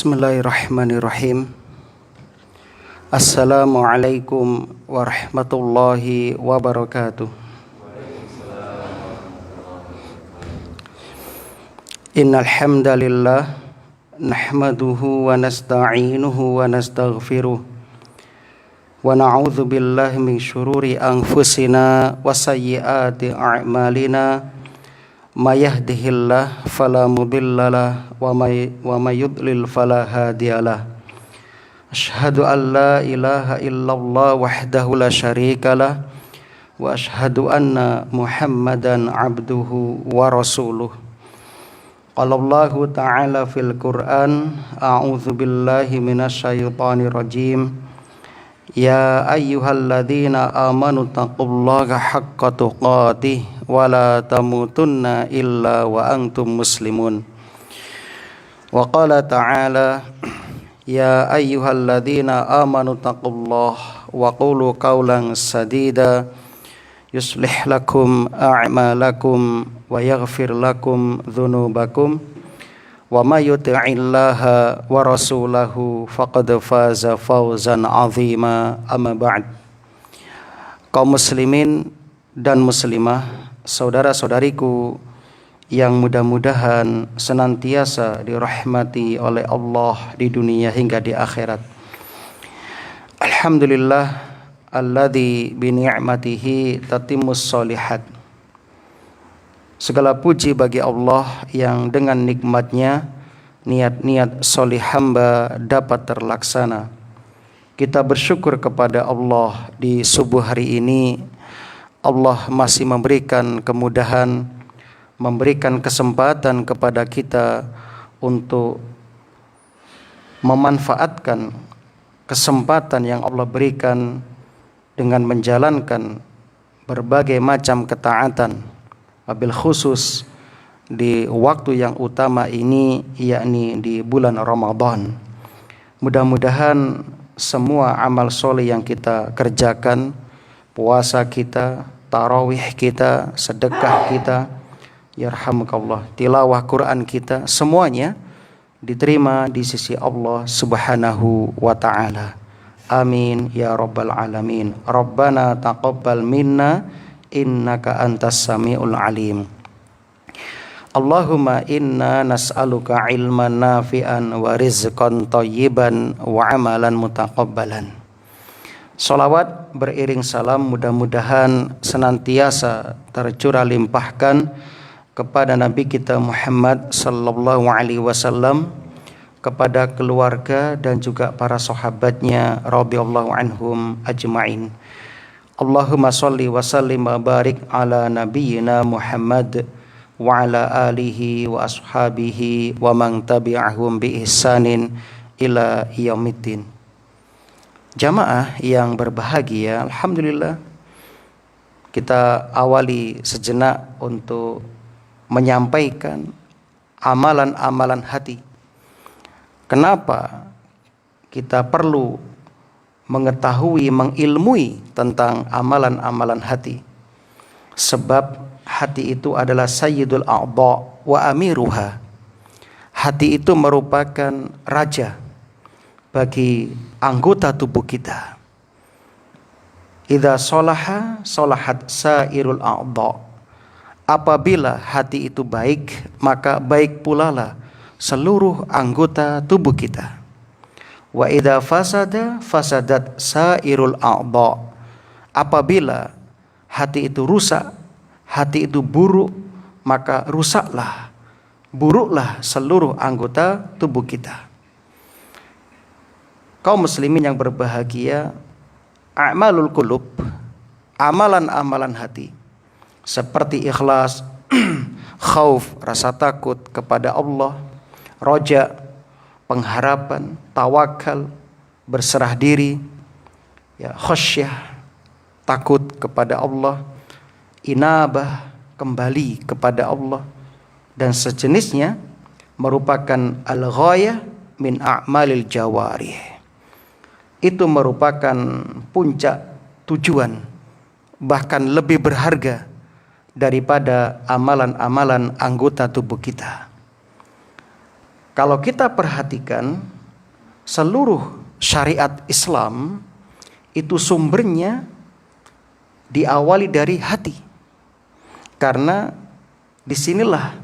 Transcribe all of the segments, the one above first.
Bismillahirrahmanirrahim. Assalamualaikum warahmatullahi wabarakatuh. Innal hamdalillah nahmaduhu wa nasta'inuhu wa nastaghfiruh wa na'udzu billahi min syururi anfusina wa sayyiati a'malina. May yahdihillahu fala mudhillalah wa may yudlil fala hadiyalah. Asyhadu an la ilaha illallah wahdahu la syarikalah wa asyhadu anna Muhammadan abduhu wa rasuluh. Qala Allahu ta'ala fil Qur'an, a'udzu billahi minasyaitonir rajim. Ya ayyuhalladzina amanu taqullaha haqqa tuqatih wa la tamutunna illa wa antum muslimun. Wa qala ta'ala, ya ayyuhalladzina amanu taqullaha wa qulu qawlan sadida yuslih lakum a'malakum wa yaghfir lakum dhunubakum wa may yuti'illaha wa rasulahu faqad faza fawzan 'azima. Amma ba'd. Kaum muslimin dan muslimah, saudara-saudariku yang mudah-mudahan senantiasa dirahmati oleh Allah di dunia hingga di akhirat. Alhamdulillah alladzi bi ni'matihi tatimmus sholihat. Segala puji bagi Allah yang dengan nikmatnya niat-niat solih hamba dapat terlaksana. Kita bersyukur kepada Allah di subuh hari ini. Allah masih memberikan kemudahan, memberikan kesempatan kepada kita untuk memanfaatkan kesempatan yang Allah berikan dengan menjalankan berbagai macam ketaatan, wabil khusus di waktu yang utama ini, yakni di bulan Ramadan. Mudah-mudahan semua amal soleh yang kita kerjakan, puasa kita, tarawih kita, sedekah kita, yarhamukallah, tilawah Quran kita, semuanya diterima di sisi Allah Subhanahu wa ta'ala. Amin ya rabbal alamin. Rabbana taqabbal minna innaka antas samiul alim. Allahumma inna nas'aluka ilman nafi'an wa rizqan thayyiban wa amalan mutaqabbalan. Salawat beriring salam mudah-mudahan senantiasa tercurah limpahkan kepada Nabi kita Muhammad sallallahu alaihi wasallam, kepada keluarga dan juga para sahabatnya radhiyallahu anhum ajma'in. Allahumma shalli wa sallim wa barik ala nabiyyina Muhammad wa ala alihi wa ashabihi wa man tabi'ahum bi ihsanin ila yaumiddin. Jamaah yang berbahagia, alhamdulillah kita awali sejenak untuk menyampaikan amalan-amalan hati. Kenapa kita perlu mengetahui, mengilmui tentang amalan-amalan hati? Sebab hati itu adalah sayyidul a'dha wa amiruha. Hati itu merupakan raja bagi anggota tubuh kita. Idza sholaha sholahat sairul a'dha. Apabila hati itu baik, maka baik pula lah seluruh anggota tubuh kita. Wa idza fasada fasadat sairul a'dha. Apabila hati itu rusak, hati itu buruk, maka rusaklah, buruklah seluruh anggota tubuh kita. Kaum muslimin yang berbahagia, a'malul qulub, amalan-amalan hati, seperti ikhlas, khauf, rasa takut kepada Allah, roja, pengharapan, tawakal, berserah diri, ya, khasyah, takut kepada Allah, inabah, kembali kepada Allah, dan sejenisnya merupakan al-ghayah min a'malil jawarih. Itu merupakan puncak tujuan, bahkan lebih berharga daripada amalan-amalan anggota tubuh kita. Kalau kita perhatikan seluruh syariat Islam itu sumbernya diawali dari hati. Karena disinilah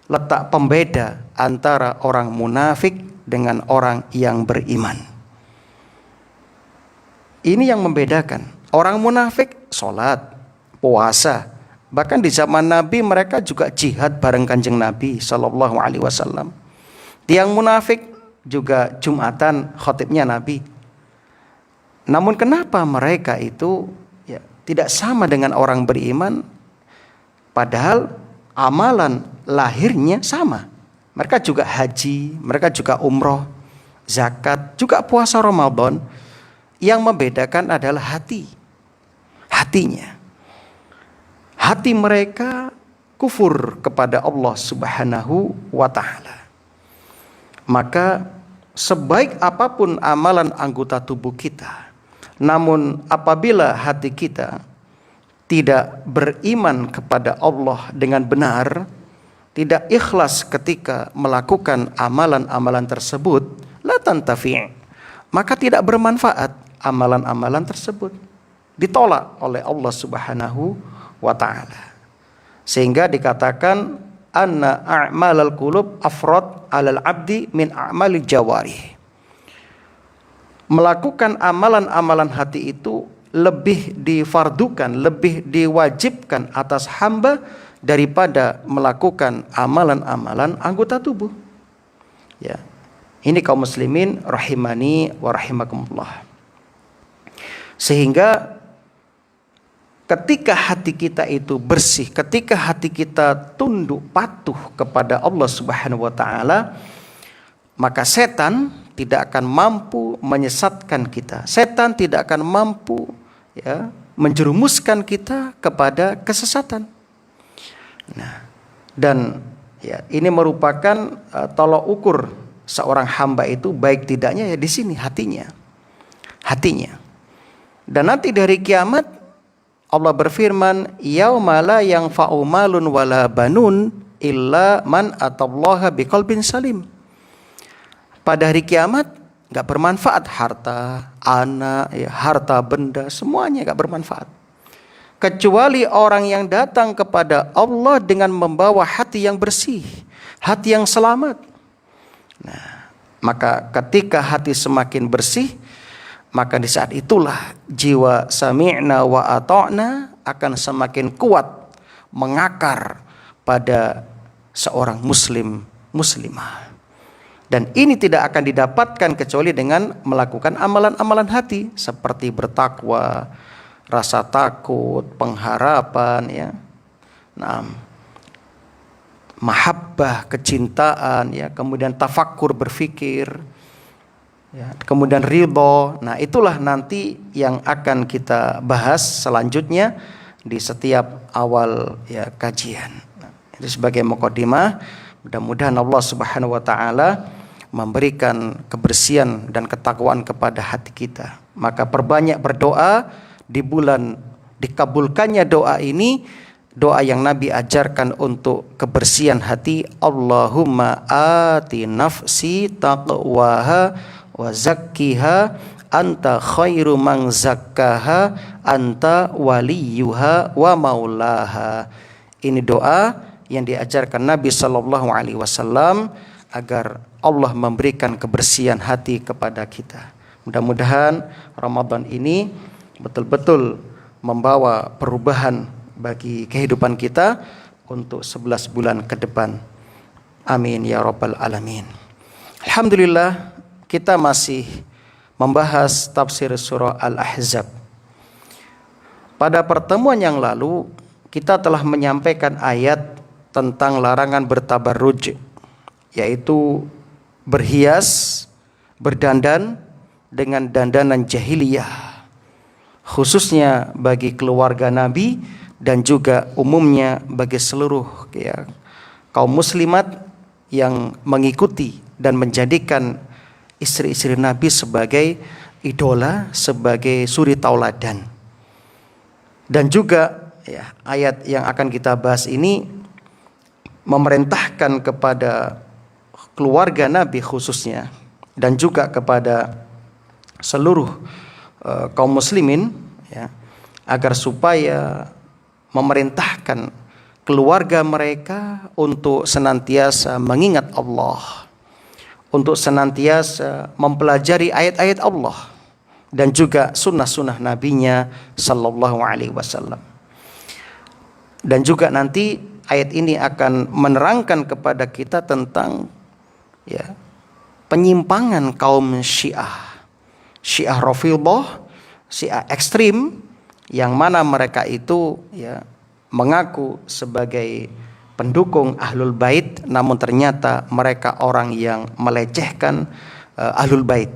letak pembeda antara orang munafik dengan orang yang beriman. Ini yang membedakan. Orang munafik sholat, puasa. Bahkan di zaman Nabi mereka juga jihad bareng Kanjeng Nabi Sallallahu Alaihi Wasallam. Tiang munafik juga Jumatan khotibnya Nabi. Namun kenapa mereka itu tidak sama dengan orang beriman? Padahal amalan lahirnya sama. Mereka juga haji, mereka juga umroh, zakat, juga puasa Ramadan. Yang membedakan adalah hatinya. Hati mereka kufur kepada Allah Subhanahu wa ta'ala. Maka sebaik apapun amalan anggota tubuh kita, namun apabila hati kita tidak beriman kepada Allah dengan benar, tidak ikhlas ketika melakukan amalan-amalan tersebut, la tantafi', maka tidak bermanfaat amalan-amalan tersebut. Ditolak oleh Allah Subhanahu wa ta'ala. Sehingga dikatakan anna a'malal qulub afrad 'alal 'abdi min a'malil jawarih. Melakukan amalan-amalan hati itu lebih difardukan, lebih diwajibkan atas hamba daripada melakukan amalan-amalan anggota tubuh. Ya. Ini kaum muslimin rahimani wa rahimakumullah. Sehingga ketika hati kita itu bersih, ketika hati kita tunduk patuh kepada Allah Subhanahu wa ta'ala, maka setan tidak akan mampu menyesatkan kita. Setan tidak akan mampu menjerumuskan kita kepada kesesatan. Nah, dan ini merupakan tolok ukur seorang hamba itu baik tidaknya di sini hatinya. Dan nanti dari kiamat Allah berfirman, yauma la yanfa'u malun wala banun illa man atallaha biqalbin salim. Pada hari kiamat gak bermanfaat harta, anak, harta benda, semuanya gak bermanfaat. Kecuali orang yang datang kepada Allah dengan membawa hati yang bersih, hati yang selamat. Nah, maka ketika hati semakin bersih, maka di saat itulah jiwa sami'na wa ata'na akan semakin kuat mengakar pada seorang muslimah. Dan ini tidak akan didapatkan kecuali dengan melakukan amalan-amalan hati seperti bertakwa, rasa takut, pengharapan, mahabbah, kecintaan, kemudian tafakkur, berfikir, kemudian ridho. Nah, itulah nanti yang akan kita bahas selanjutnya di setiap awal kajian. Itu sebagai mukadimah. Mudah-mudahan Allah Subhanahu wa ta'ala memberikan kebersihan dan ketakwaan kepada hati kita. Maka perbanyak berdoa di bulan dikabulkannya doa ini, doa yang Nabi ajarkan untuk kebersihan hati. Allahumma ati nafsi taqwaha wa zakkiha anta khairu man zakkaha anta waliyuha wa maulaha. Ini doa yang diajarkan Nabi sallallahu alaihi wasallam agar Allah memberikan kebersihan hati kepada kita. Mudah-mudahan Ramadan ini betul-betul membawa perubahan bagi kehidupan kita untuk 11 bulan ke depan. Amin ya rabbal alamin. Alhamdulillah, kita masih membahas tafsir surah Al-Ahzab. Pada pertemuan yang lalu kita telah menyampaikan ayat tentang larangan bertabarruj, yaitu berhias, berdandan dengan dandanan jahiliyah, khususnya bagi keluarga Nabi dan juga umumnya bagi seluruh kaum muslimat yang mengikuti dan menjadikan istri-istri Nabi sebagai idola, sebagai suri tauladan. Dan juga ayat yang akan kita bahas ini memerintahkan kepada keluarga Nabi khususnya, dan juga kepada seluruh kaum muslimin, ya, agar supaya memerintahkan keluarga mereka untuk senantiasa mengingat Allah, untuk senantiasa mempelajari ayat-ayat Allah dan juga sunnah-sunnah nabinya sallallahu alaihi wasallam. Dan juga nanti ayat ini akan menerangkan kepada kita tentang, ya, penyimpangan kaum Syiah Rafidhah, Syiah ekstrim, yang mana mereka itu, ya, mengaku sebagai pendukung Ahlul Bait, namun ternyata mereka orang yang melecehkan Ahlul Bait.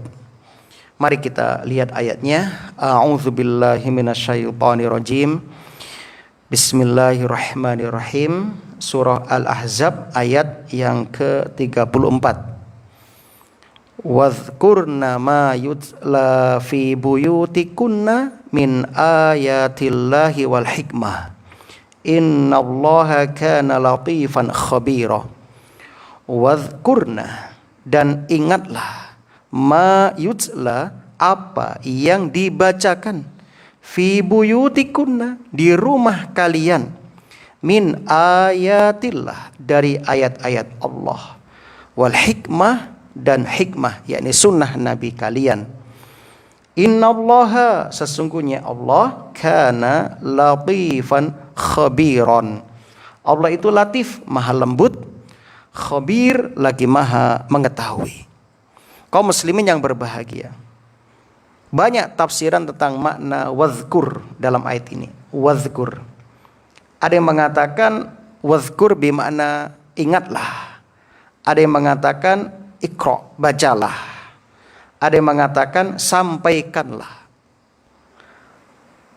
Mari kita lihat ayatnya. A'udzubillahi minasyaitonirrajim. Bismillahirrahmanirrahim. Surah Al-Ahzab ayat yang ke-34. Wadhkurna ma yutla fi buyutikunna min ayatillahi wal hikmah. Innallaha kana latifan khabira. Wadhkurna, dan ingatlah, ma yutla, apa yang dibacakan, fi buyutikunna, di rumah kalian, min ayatillah, dari ayat-ayat Allah, wal hikmah, dan hikmah, yakni sunnah Nabi kalian. Innallaha, sesungguhnya Allah, kana latifan khabiran. Allah itu latif, maha lembut, khabir, lagi maha mengetahui. Kaum muslimin yang berbahagia, banyak tafsiran tentang makna wadhkur dalam ayat ini. Wadhkur, ada yang mengatakan wadhkur bermakna ingatlah, ada yang mengatakan iqra, bacalah, ada yang mengatakan sampaikanlah.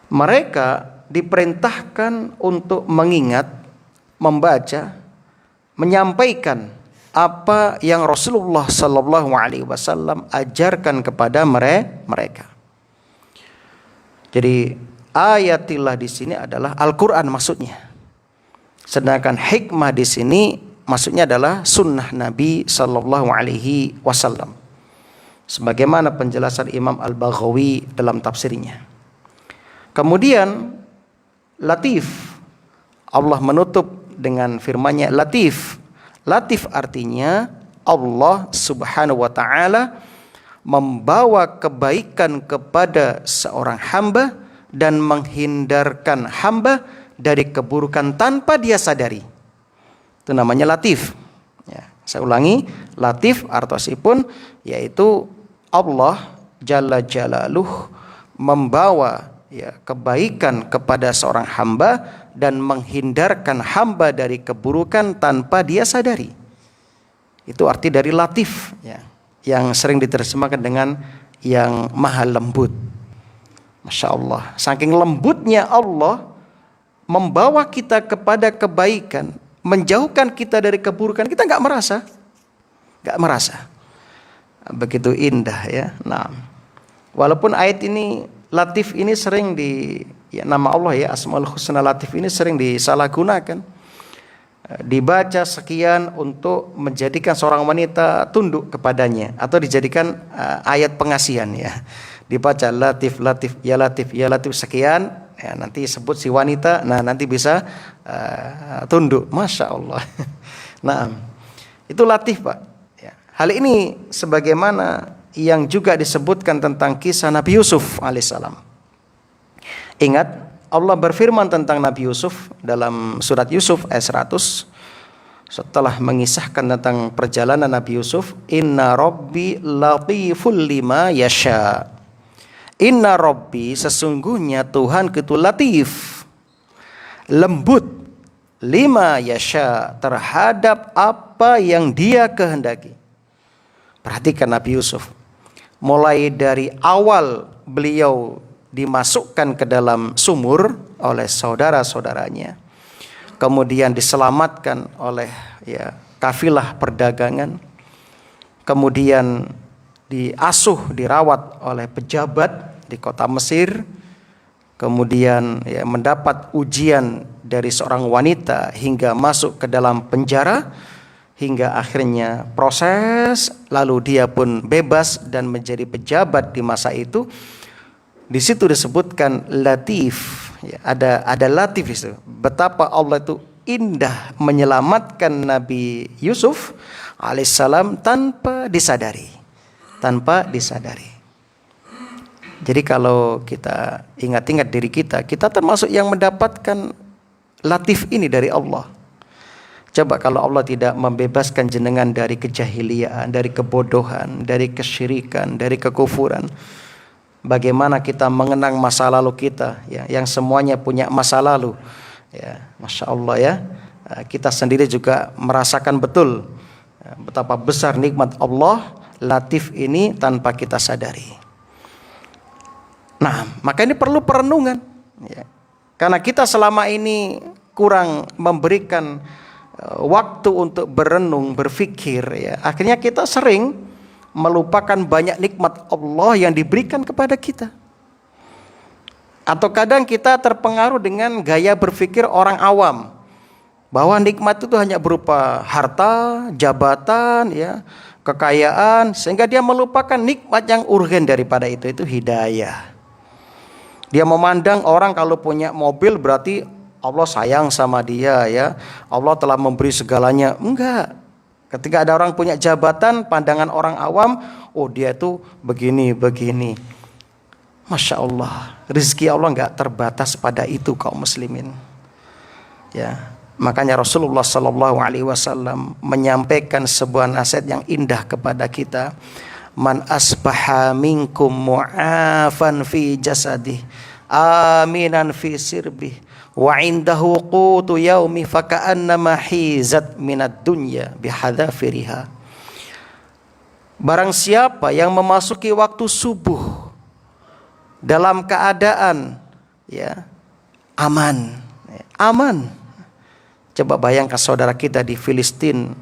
Mereka diperintahkan untuk mengingat, membaca, menyampaikan apa yang Rasulullah sallallahu alaihi wasallam ajarkan kepada mereka. Jadi ayatillah di sini adalah Al-Qur'an maksudnya. Sedangkan hikmah di sini maksudnya adalah sunnah Nabi sallallahu alaihi wasallam. Sebagaimana penjelasan Imam Al-Baghawi dalam tafsirnya. Kemudian latif, Allah menutup dengan firman-Nya latif. Latif artinya Allah subhanahu wa ta'ala membawa kebaikan kepada seorang hamba dan menghindarkan hamba dari keburukan tanpa dia sadari. Itu namanya latif. Ya, saya ulangi, latif artosipun yaitu Allah Jalla Jalaluh membawa, ya, kebaikan kepada seorang hamba dan menghindarkan hamba dari keburukan tanpa dia sadari. Itu arti dari latif, ya, yang sering diterjemahkan dengan yang maha lembut. Masya Allah, saking lembutnya Allah membawa kita kepada kebaikan, menjauhkan kita dari keburukan, kita nggak merasa. Begitu indah, ya. Nah, walaupun ayat ini latif ini sering nama Allah, ya, Asmaul Husna Latif ini sering disalahgunakan. Dibaca sekian untuk menjadikan seorang wanita tunduk kepadanya, atau dijadikan ayat pengasihan, ya. Dibaca latif, latif, ya latif, ya latif sekian, ya, nanti sebut si wanita, nah nanti bisa tunduk. Masya Allah. Nah, itu latif, Pak. Ya. Hal ini sebagaimana yang juga disebutkan tentang kisah Nabi Yusuf alaihissalam. Ingat, Allah berfirman tentang Nabi Yusuf dalam surat Yusuf ayat 100, setelah mengisahkan tentang perjalanan Nabi Yusuf, inna rabbi latiful lima yasha. Inna rabbi, sesungguhnya Tuhan itu latif, lembut, lima yasha, terhadap apa yang dia kehendaki. Perhatikan Nabi Yusuf, mulai dari awal beliau dimasukkan ke dalam sumur oleh saudara-saudaranya, kemudian diselamatkan oleh, ya, kafilah perdagangan, kemudian diasuh, dirawat oleh pejabat di kota Mesir, kemudian, ya, mendapat ujian dari seorang wanita hingga masuk ke dalam penjara, hingga akhirnya proses, lalu dia pun bebas dan menjadi pejabat di masa itu. Di situ disebutkan latif, ya, ada latif itu. Betapa Allah itu indah menyelamatkan Nabi Yusuf alaihissalam tanpa disadari. Jadi kalau kita ingat-ingat diri kita, kita termasuk yang mendapatkan latif ini dari Allah. Coba kalau Allah tidak membebaskan jenengan dari kejahiliaan, dari kebodohan, dari kesyirikan, dari kekufuran, bagaimana kita mengenang masa lalu kita, ya, yang semuanya punya masa lalu, ya, masya Allah ya. Kita sendiri juga merasakan betul betapa besar nikmat Allah latif ini tanpa kita sadari. Nah, maka ini perlu perenungan, ya. Karena kita selama ini kurang memberikan waktu untuk berenung, berfikir, ya. Akhirnya kita sering melupakan banyak nikmat Allah yang diberikan kepada kita. Atau kadang kita terpengaruh dengan gaya berpikir orang awam, bahwa nikmat itu hanya berupa harta, jabatan, ya, kekayaan, sehingga dia melupakan nikmat yang urgen daripada itu hidayah. Dia memandang orang kalau punya mobil berarti Allah sayang sama dia, ya. Allah telah memberi segalanya. Enggak. Ketika ada orang punya jabatan, pandangan orang awam, oh dia itu begini. Masya Allah, rezeki Allah enggak terbatas pada itu kaum muslimin. Ya, makanya Rasulullah SAW menyampaikan sebuah nasihat yang indah kepada kita. Man asbaha minkum mu'afan fi jasadih, aminan fi sirbih, wa indahu qutu yaumi faka'annama hizat minad dunya bihadafiriha. Barang siapa yang memasuki waktu subuh dalam keadaan, ya, aman. Coba bayangkan saudara kita di Filistin,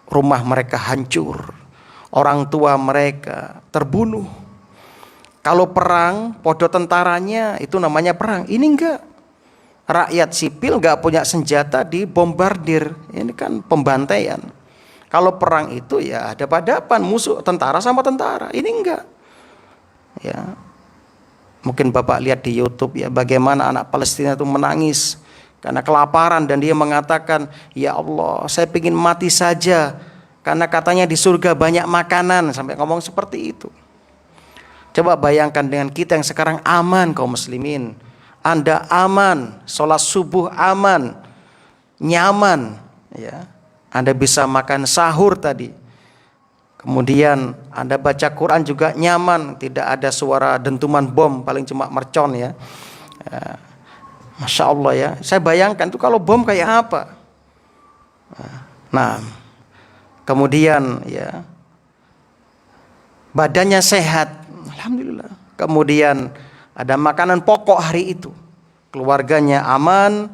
rumah mereka hancur, orang tua mereka terbunuh. Kalau perang, podo tentaranya itu namanya perang. Ini enggak. Rakyat sipil enggak punya senjata dibombardir. Ini kan pembantaian. Kalau perang itu ya hadap-hadapan musuh, tentara sama tentara. Ini enggak. Ya. Mungkin Bapak lihat di YouTube ya bagaimana anak Palestina itu menangis karena kelaparan dan dia mengatakan, "Ya Allah, saya ingin mati saja karena katanya di surga banyak makanan." Sampai ngomong seperti itu. Coba bayangkan dengan kita yang sekarang aman kaum muslimin. Anda aman, sholat subuh aman, nyaman, ya. Anda bisa makan sahur tadi. Kemudian Anda baca Quran juga nyaman, tidak ada suara dentuman bom, paling cuma mercon, ya. Masya Allah ya. Saya bayangkan tuh kalau bom kayak apa. Nah, kemudian ya badannya sehat, alhamdulillah. Kemudian ada makanan pokok hari itu, keluarganya aman,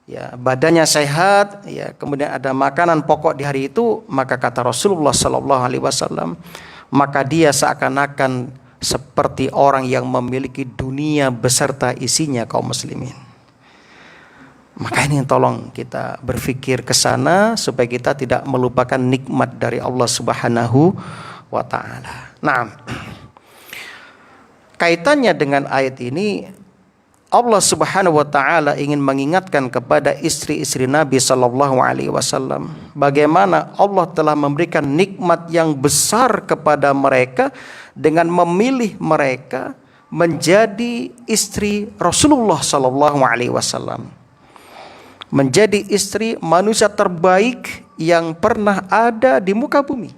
ya, badannya sehat, ya, kemudian ada makanan pokok di hari itu, maka kata Rasulullah SAW, maka dia seakan-akan seperti orang yang memiliki dunia beserta isinya kaum muslimin. Maka ini tolong kita berpikir ke sana supaya kita tidak melupakan nikmat dari Allah Subhanahu wa taala. Nah, kaitannya dengan ayat ini, Allah Subhanahu wa taala ingin mengingatkan kepada istri-istri Nabi sallallahu alaihi wasallam bagaimana Allah telah memberikan nikmat yang besar kepada mereka dengan memilih mereka menjadi istri Rasulullah sallallahu alaihi wasallam. Menjadi istri manusia terbaik yang pernah ada di muka bumi.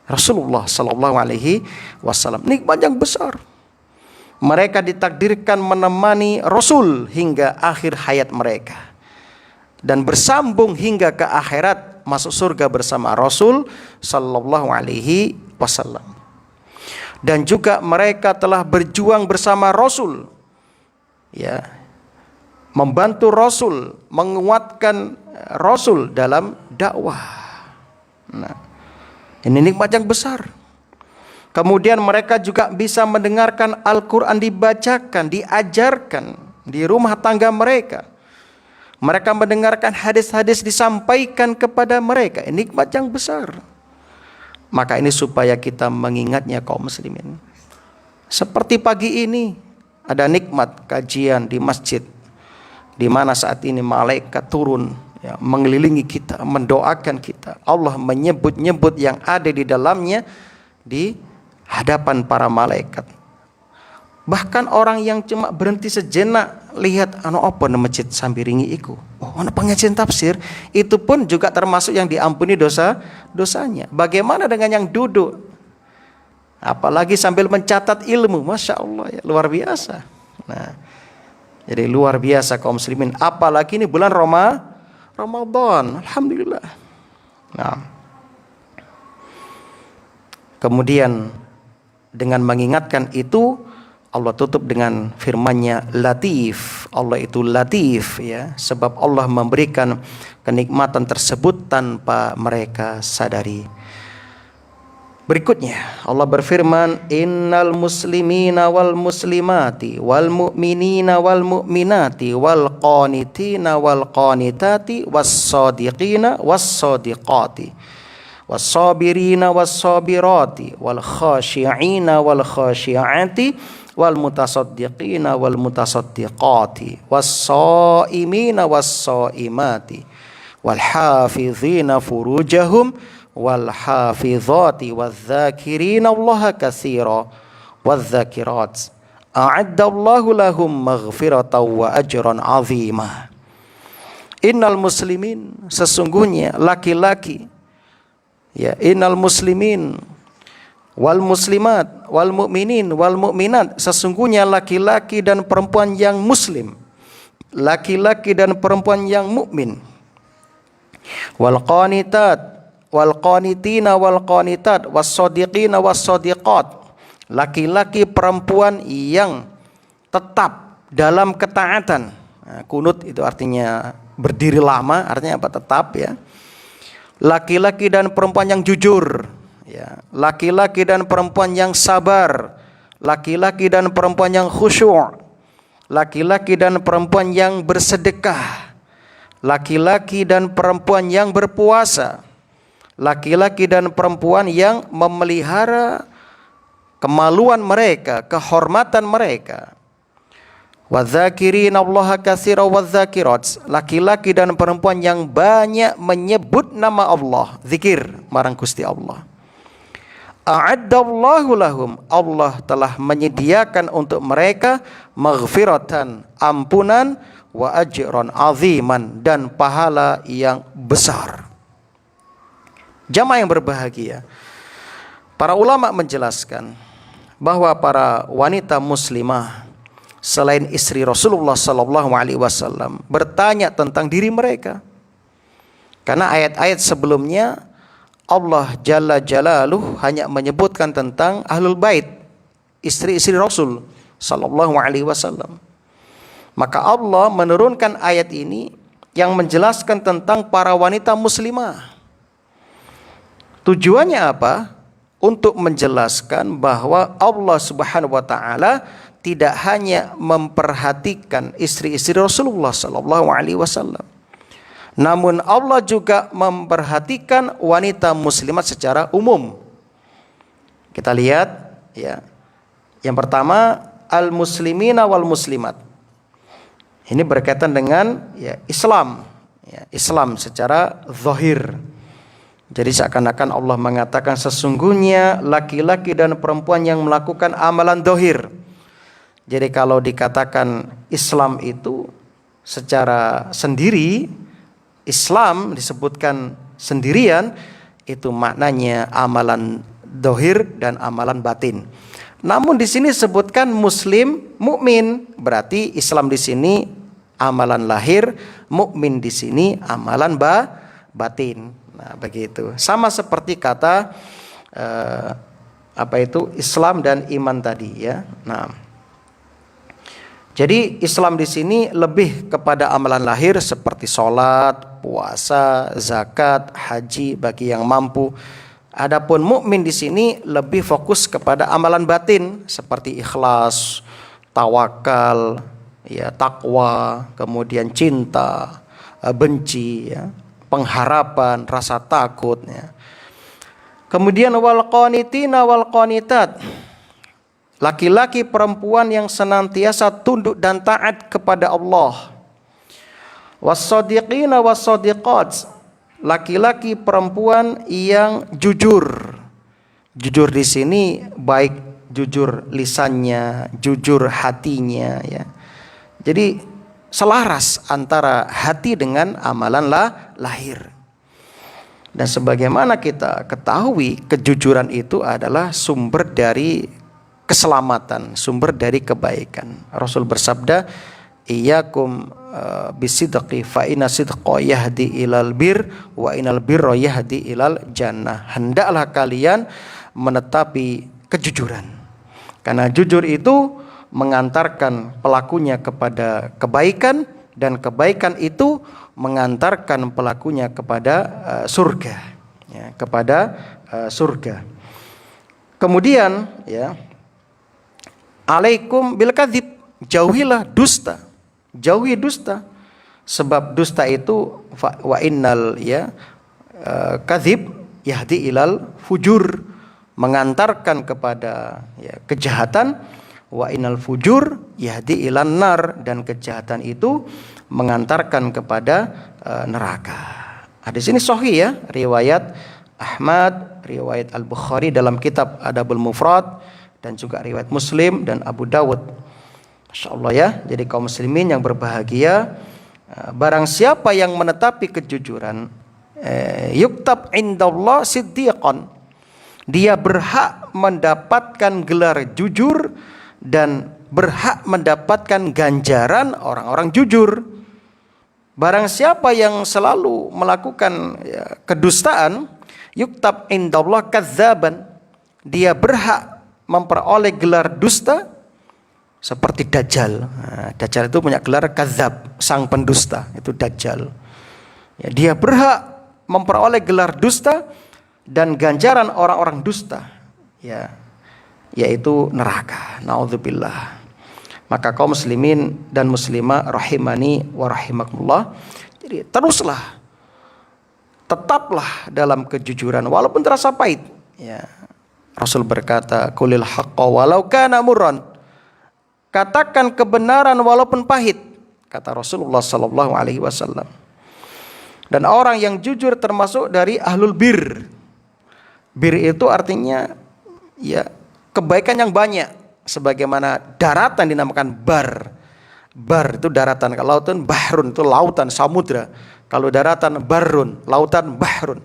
Rasulullah sallallahu alaihi wasallam, nikmat yang besar. Mereka ditakdirkan menemani Rasul hingga akhir hayat mereka dan bersambung hingga ke akhirat, masuk surga bersama Rasul sallallahu alaihi wasallam. Dan juga mereka telah berjuang bersama Rasul, ya, membantu Rasul, menguatkan Rasul dalam dakwah. Nah, ini nikmat yang besar. Kemudian mereka juga bisa mendengarkan Al-Quran dibacakan, diajarkan di rumah tangga mereka. Mereka mendengarkan hadis-hadis disampaikan kepada mereka. Ini nikmat yang besar. Maka ini supaya kita mengingatnya kaum muslimin. Seperti pagi ini ada nikmat kajian di masjid, di mana saat ini malaikat turun ya, mengelilingi kita, mendoakan kita. Allah menyebut-nyebut yang ada di dalamnya di hadapan para malaikat. Bahkan orang yang cuma berhenti sejenak lihat apa di masjid sambil ringi iku. Oh, ana pengajian tafsir, itu pun juga termasuk yang diampuni dosanya. Bagaimana dengan yang duduk? Apalagi sambil mencatat ilmu, Masya Allah ya, luar biasa. Nah, jadi luar biasa kaum muslimin. Apalagi ini bulan Ramadan, alhamdulillah. Nah, kemudian dengan mengingatkan itu, Allah tutup dengan firman-Nya Latif. Allah itu Latif ya, sebab Allah memberikan kenikmatan tersebut tanpa mereka sadari. Berikutnya Allah berfirman, innal muslimina wal muslimati wal mu'minina wal mu'minati wal qanitina wal qanitati was sadiqina was sadiqati was sabirina was sabirati wal khashi'ina wal khashi'ati wal mutasaddiqina wal mutasaddiqati was shaimina was shaimati wal hafizina furujahum wal hafizati wadh-dzakirina Allaha katsira wadh-dzakirat a'addallahu lahum maghfiratan wa ajran 'azima. Innal muslimin, sesungguhnya laki-laki ya, innal muslimin wal muslimat wal mu'minin wal mu'minat, sesungguhnya laki-laki dan perempuan yang muslim, laki-laki dan perempuan yang mukmin, wal qanitat wal qanitina wal qanitat was shadiqina was shadiqat, laki-laki perempuan yang tetap dalam ketaatan. Nah, kunut itu artinya berdiri lama, artinya apa? Tetap ya. Laki-laki dan perempuan yang jujur ya, laki-laki dan perempuan yang sabar, laki-laki dan perempuan yang khusyuk, laki-laki dan perempuan yang bersedekah, laki-laki dan perempuan yang berpuasa, laki-laki dan perempuan yang memelihara kemaluan mereka, kehormatan mereka. Wadzakirina Allaha katsira wadzakirat, laki-laki dan perempuan yang banyak menyebut nama Allah, zikir marang Gusti Allah. A'addallahu lahum, Allah telah menyediakan untuk mereka maghfiratan, ampunan, wa ajran aziman, dan pahala yang besar. Jamaah yang berbahagia, para ulama menjelaskan bahwa para wanita muslimah selain istri Rasulullah sallallahu alaihi wasallam bertanya tentang diri mereka. Karena ayat-ayat sebelumnya Allah Jalla Jalaluh hanya menyebutkan tentang ahlul bait, istri-istri Rasul sallallahu alaihi wasallam. Maka Allah menurunkan ayat ini yang menjelaskan tentang para wanita muslimah. Tujuannya apa? Untuk menjelaskan bahwa Allah Subhanahu wa taala tidak hanya memperhatikan istri-istri Rasulullah sallallahu alaihi wasallam, namun Allah juga memperhatikan wanita muslimat secara umum. Kita lihat ya. Yang pertama, al-muslimina wal muslimat. Ini berkaitan dengan ya Islam, ya, Islam secara zahir. Jadi seakan-akan Allah mengatakan sesungguhnya laki-laki dan perempuan yang melakukan amalan zahir. Jadi kalau dikatakan Islam itu secara sendiri, Islam disebutkan sendirian, itu maknanya amalan zahir dan amalan batin. Namun di sini disebutkan muslim, mukmin, berarti Islam di sini amalan lahir, mukmin di sini amalan batin. Nah, begitu. Sama seperti kata Islam dan iman tadi ya. Nah, jadi Islam di sini lebih kepada amalan lahir seperti sholat, puasa, zakat, haji bagi yang mampu. Adapun mukmin di sini lebih fokus kepada amalan batin seperti ikhlas, tawakal, ya, takwa, kemudian cinta, benci, ya, pengharapan, rasa takut, ya. Kemudian wal qanitina wal qanitat, laki-laki perempuan yang senantiasa tunduk dan taat kepada Allah. Was-shadiqina was-shadiqat, laki-laki perempuan yang jujur. Jujur di sini baik jujur lisannya, jujur hatinya, ya. Jadi selaras antara hati dengan amalan lahir. Dan sebagaimana kita ketahui, kejujuran itu adalah sumber dari keselamatan, sumber dari kebaikan. Rasul bersabda, "Iyyakum bisidqi fa inna sidqa yahdi ilal bir wa inal birra yahdi ilal jannah." Hendaklah kalian menetapi kejujuran, karena jujur itu mengantarkan pelakunya kepada kebaikan, dan kebaikan itu mengantarkan pelakunya kepada surga, ya, kepada surga. Kemudian, ya, alaikum bil kadzib, jauhilah dusta, jauhi dusta, sebab dusta itu wa innal, ya, kadzib yahdi ilal fujur, mengantarkan kepada, ya, kejahatan. Wa innal fujur yahdi ilan nar, dan kejahatan itu mengantarkan kepada neraka. Hadis ini sahih, ya, riwayat Ahmad, riwayat Al-Bukhari dalam kitab Adabul Mufrad, dan juga riwayat Muslim dan Abu Dawud. Masyaallah, ya. Jadi kaum muslimin yang berbahagia, barang siapa yang menetapi kejujuran, yuktab indallah siddiqan, dia berhak mendapatkan gelar jujur dan berhak mendapatkan ganjaran orang-orang jujur. Barang siapa yang selalu melakukan, ya, kedustaan, yuktab indallah kadzaban, dia berhak memperoleh gelar dusta seperti Dajjal. Nah, Dajjal itu punya gelar kadzab, sang pendusta, itu Dajjal. Ya, dia berhak memperoleh gelar dusta dan ganjaran orang-orang dusta, ya, yaitu neraka. Naudzubillah. Maka kaum muslimin dan muslimah rahimani wa rahimakumullah, jadi teruslah, tetaplah dalam kejujuran walaupun terasa pahit, ya. Rasul berkata, qulil haqqa walau kana murran, katakan kebenaran walaupun pahit, kata Rasulullah sallallahu alaihi wasallam. Dan orang yang jujur termasuk dari ahlul bir. Bir itu artinya, ya, kebaikan yang banyak. Sebagaimana daratan dinamakan bar. Bar itu daratan, kalau lautan bahrun itu lautan samudra. Kalau daratan barrun, lautan bahrun.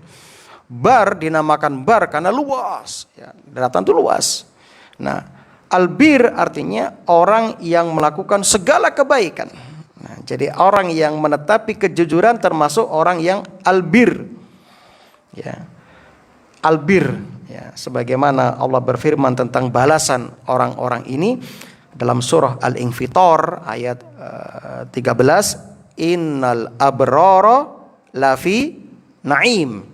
Bar dinamakan bar karena luas, ya, daratan itu luas. Nah, albir artinya orang yang melakukan segala kebaikan. Nah, jadi orang yang menetapi kejujuran termasuk orang yang albir, ya. Albir, ya, sebagaimana Allah berfirman tentang balasan orang-orang ini dalam surah Al-Infitar ayat 13, innal abrara lafi na'im.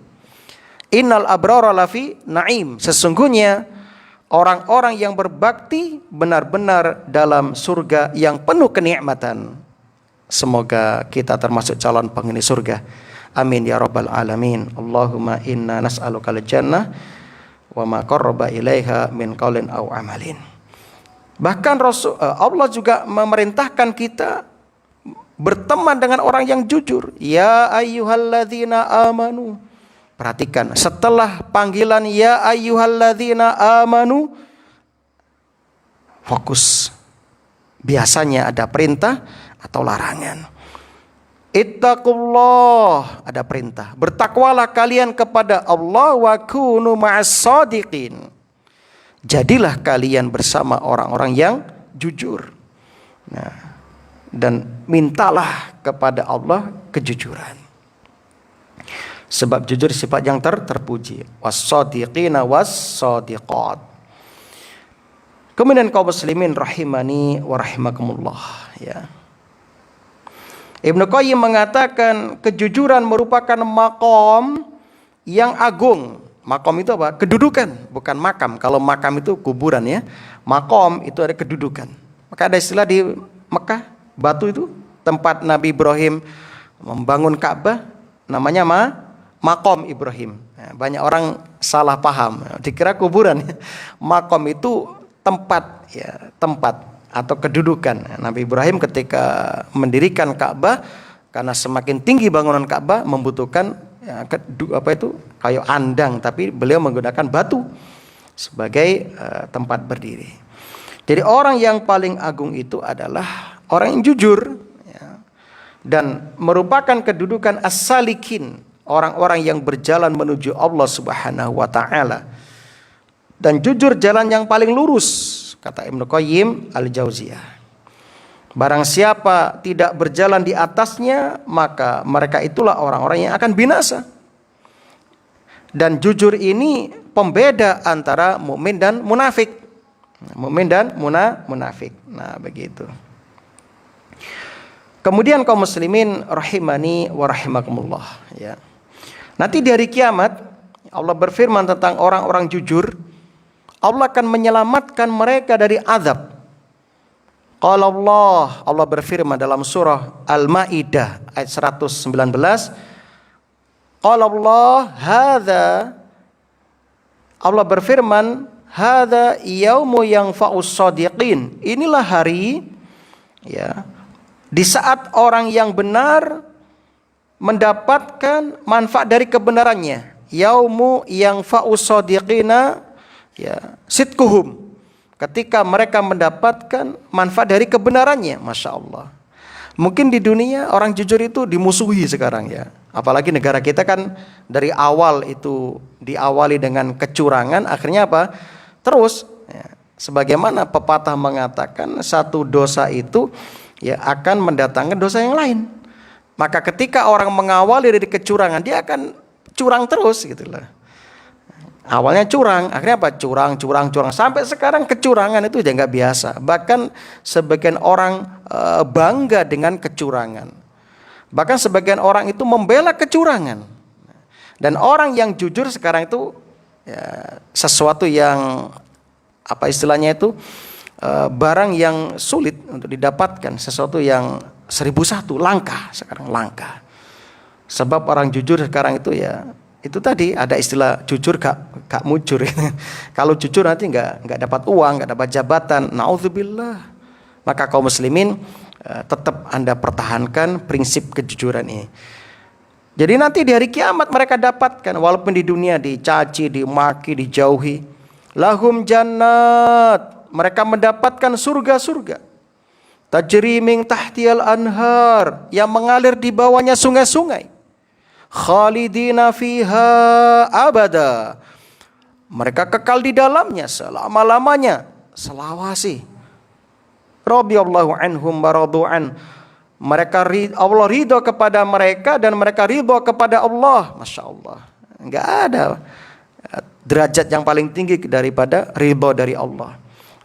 Innal abrara lafi na'im, sesungguhnya orang-orang yang berbakti benar-benar dalam surga yang penuh kenikmatan. Semoga kita termasuk calon penghuni surga. Amin ya rabbal alamin. Allahumma inna nas'alukal jannah wa ma qarraba ilaiha min qaulin aw amalin. Bahkan Allah juga memerintahkan kita berteman dengan orang yang jujur. Ya ayyuhalladzina amanu. Perhatikan, setelah panggilan ya ayyuhalladzina amanu, fokus. Biasanya ada perintah atau larangan. Ittaqullah, ada perintah. Bertakwalah kalian kepada Allah, wa kunu ma'as shadiqin. Jadilah kalian bersama orang-orang yang jujur. Nah, dan mintalah kepada Allah kejujuran. Sebab jujur sifat yang terpuji. Was-shadiqina was-shadiqat. Kemudian kaum muslimin rahimani wa rahimakumullah, ya. Ibnu Qayyim mengatakan kejujuran merupakan makom yang agung. Makom itu apa? Kedudukan, bukan makam. Kalau makam itu kuburan, ya. Makom itu ada kedudukan. Maka ada istilah di Mekah, batu itu tempat Nabi Ibrahim membangun Ka'bah namanya Maqam Ibrahim. Nah, banyak orang salah paham, dikira kuburan. Maqam itu tempat, ya, tempat atau kedudukan. Nabi Ibrahim ketika mendirikan Ka'bah, karena semakin tinggi bangunan Ka'bah membutuhkan kayu andang, tapi beliau menggunakan batu sebagai tempat berdiri. Jadi orang yang paling agung itu adalah orang yang jujur, ya, dan merupakan kedudukan as-salikin, orang-orang yang berjalan menuju Allah Subhanahu wa taala. Dan jujur jalan yang paling lurus, kata Ibnu Qayyim Al-Jauziyah. Barang siapa tidak berjalan di atasnya, maka mereka itulah orang-orang yang akan binasa. Dan jujur ini pembeda antara mukmin dan munafik. Mukmin dan munafik. Nah, begitu. Kemudian kaum muslimin rahimani wa rahimakumullah, ya. Nanti di hari kiamat Allah berfirman tentang orang-orang jujur, Allah akan menyelamatkan mereka dari azab. Qala Allah berfirman dalam surah Al-Maidah ayat 119. Qala Allah berfirman, hadza yaumu yanfa'us shadiqin. Inilah hari, ya, di saat orang yang benar mendapatkan manfaat dari kebenarannya. Yaumu yanfa'us shadiqina, ya, sidquhum. Ketika mereka mendapatkan manfaat dari kebenarannya, Masya Allah. Mungkin di dunia orang jujur itu dimusuhi sekarang, ya. Apalagi negara kita kan dari awal itu diawali dengan kecurangan, akhirnya apa? Terus, ya, sebagaimana pepatah mengatakan satu dosa itu, ya, akan mendatangkan dosa yang lain. Maka ketika orang mengawali dari kecurangan, dia akan curang terus, gitulah. Awalnya curang, akhirnya apa? Curang. Sampai sekarang kecurangan itu udah nggak biasa. Bahkan sebagian orang bangga dengan kecurangan. Bahkan sebagian orang itu membela kecurangan. Dan orang yang jujur sekarang itu, ya, sesuatu yang apa istilahnya itu, barang yang sulit untuk didapatkan, sesuatu yang 1001, langka sekarang, langka. Sebab orang jujur sekarang itu, ya, itu tadi ada istilah jujur gak mujur. Kalau jujur nanti nggak dapat uang, nggak dapat jabatan. Nauzubillah. Maka kaum muslimin tetap Anda pertahankan prinsip kejujuran ini. Jadi nanti di hari kiamat mereka dapatkan, walaupun di dunia dicaci, dimaki, dijauhi. Lahum jannat, mereka mendapatkan surga-surga. Tajri min tahtiyal anhar, yang mengalir di bawahnya sungai-sungai. Khalidina fiha abada, mereka kekal di dalamnya selama-lamanya. Selawasi. Radhiyallahu anhum wa radu'an, mereka Allah ridho kepada mereka dan mereka ridho kepada Allah. Masya Allah, enggak ada derajat yang paling tinggi daripada ridho dari Allah.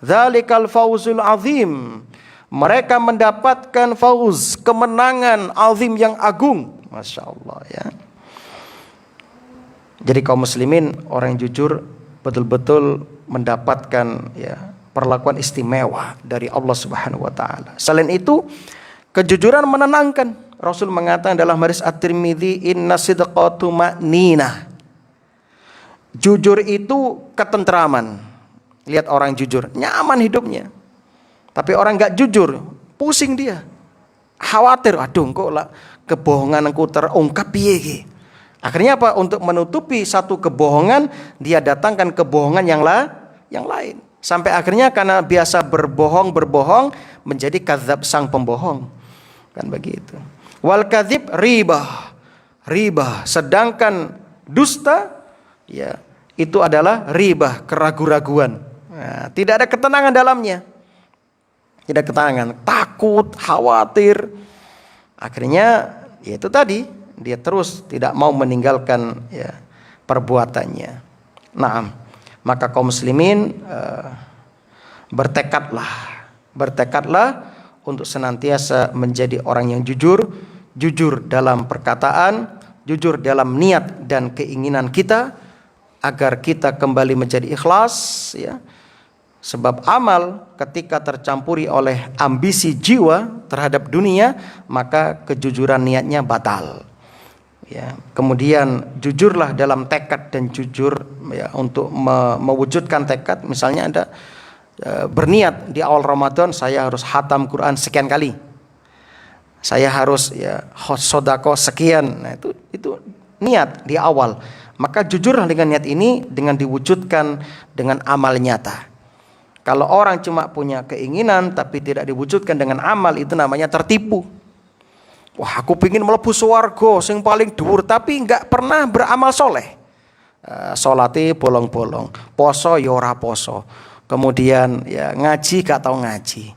Dzalikal fawzul azim, mereka mendapatkan fauz, kemenangan azim yang agung. Masya Allah, ya. Jadi kaum muslimin, orang yang jujur betul-betul mendapatkan, ya, perlakuan istimewa dari Allah Subhanahu wa taala. Selain itu, kejujuran menenangkan. Rasul mengatakan dalam hadis At-Tirmidzi, inna sidqa tuma'ninah. Jujur itu ketentraman. Lihat orang jujur, nyaman hidupnya. Tapi orang enggak jujur, pusing dia. Khawatir, aduh kok lah kebohonganku terungkap piye. Akhirnya apa? Untuk menutupi satu kebohongan, dia datangkan kebohongan yang lain. Sampai akhirnya karena biasa berbohong menjadi kadzab, sang pembohong. Kan begitu. Wal kadzib ribah. Sedangkan dusta, ya, itu adalah ribah, keraguan-raguan. Nah, tidak ada ketenangan dalamnya. Tidak ketenangan, takut, khawatir. Akhirnya, ya itu tadi, dia terus tidak mau meninggalkan, ya, perbuatannya. Nah, maka kaum muslimin bertekadlah untuk senantiasa menjadi orang yang jujur dalam perkataan, jujur dalam niat dan keinginan kita, agar kita kembali menjadi ikhlas, ya. Sebab amal ketika tercampuri oleh ambisi jiwa, terhadap dunia, maka kejujuran niatnya batal. Ya, kemudian jujurlah dalam tekad dan jujur ya, untuk mewujudkan tekad. Misalnya Anda berniat di awal Ramadan, saya harus khatam Quran sekian kali, saya harus ya sedekah sekian. Nah, itu niat di awal. Maka jujurlah dengan niat ini dengan diwujudkan dengan amal nyata. Kalau orang cuma punya keinginan tapi tidak diwujudkan dengan amal, itu namanya tertipu. Wah, aku pingin mlebu swarga sing paling dhuwur, tapi enggak pernah beramal soleh. Salate bolong-bolong, poso ya ora poso. Kemudian ya ngaji gak tau ngaji.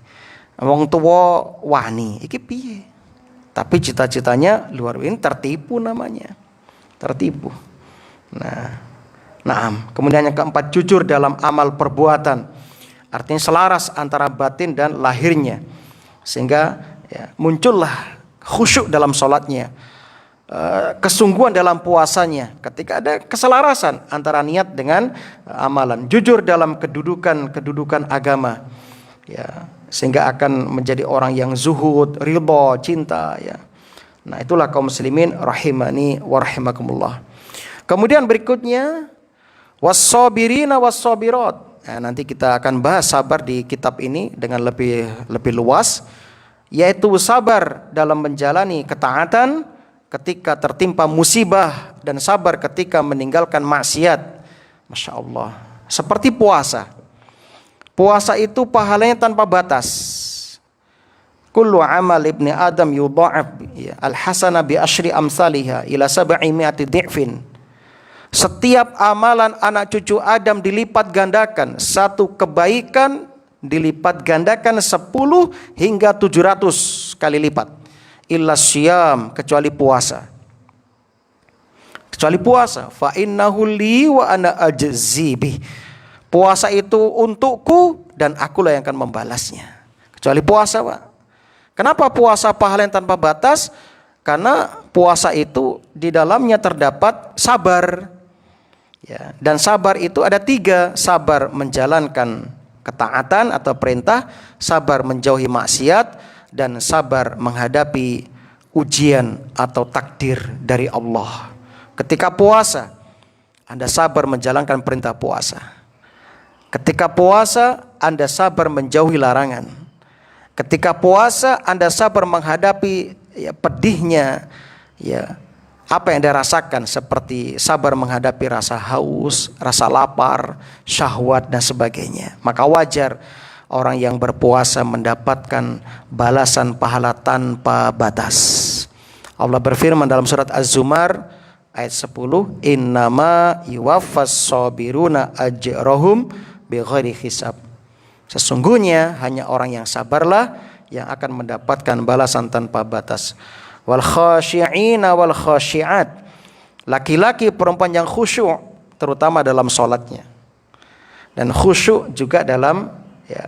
Wong tuwa wani, iki piye? Tapi cita-citanya luar biasa, tertipu namanya. Tertipu. Nah, kemudian yang keempat, jujur dalam amal perbuatan. Artinya selaras antara batin dan lahirnya. Sehingga ya, muncullah khusyuk dalam sholatnya, kesungguhan dalam puasanya, ketika ada keselarasan antara niat dengan amalan. Jujur dalam kedudukan agama, ya, sehingga akan menjadi orang yang zuhud, ridha, cinta, ya. Nah, itulah kaum muslimin rahimani wa rahimakumullah. Kemudian berikutnya was-sabirina was-sabirat. Nah, nanti kita akan bahas sabar di kitab ini dengan lebih luas, yaitu sabar dalam menjalani ketaatan ketika tertimpa musibah dan sabar ketika meninggalkan maksiat. Masya Allah. Seperti puasa. Puasa itu pahalanya tanpa batas. Kullu amal ibni Adam yudha'af al-hasana bi asyri amsalihha ila 700 dhi'fin. Setiap amalan anak cucu Adam dilipat gandakan. Satu kebaikan dilipat gandakan 10 hingga 700 kali lipat. Illa syiyam, kecuali puasa. Kecuali puasa. Fa innahu li wa ana ajzi bih. Puasa itu untukku dan akulah yang akan membalasnya. Kecuali puasa, Pak. Kenapa puasa pahala yang tanpa batas? Karena puasa itu di dalamnya terdapat sabar. Ya, dan sabar itu ada 3. Sabar menjalankan ketaatan atau perintah, sabar menjauhi maksiat, dan sabar menghadapi ujian atau takdir dari Allah. Ketika puasa, Anda sabar menjalankan perintah puasa. Ketika puasa, Anda sabar menjauhi larangan. Ketika puasa, Anda sabar menghadapi ya, pedihnya ya, apa yang Anda rasakan, seperti sabar menghadapi rasa haus, rasa lapar, syahwat dan sebagainya. Maka wajar orang yang berpuasa mendapatkan balasan pahala tanpa batas. Allah berfirman dalam surat Az-Zumar ayat 10, innama yuwaffas sabiruna ajrahum bighairi hisab. Sesungguhnya hanya orang yang sabarlah yang akan mendapatkan balasan tanpa batas. Wal khasyi'ina wal khasyi'at. Laki-laki perempuan yang khusyuk terutama dalam sholatnya, dan khusyuk juga dalam ya,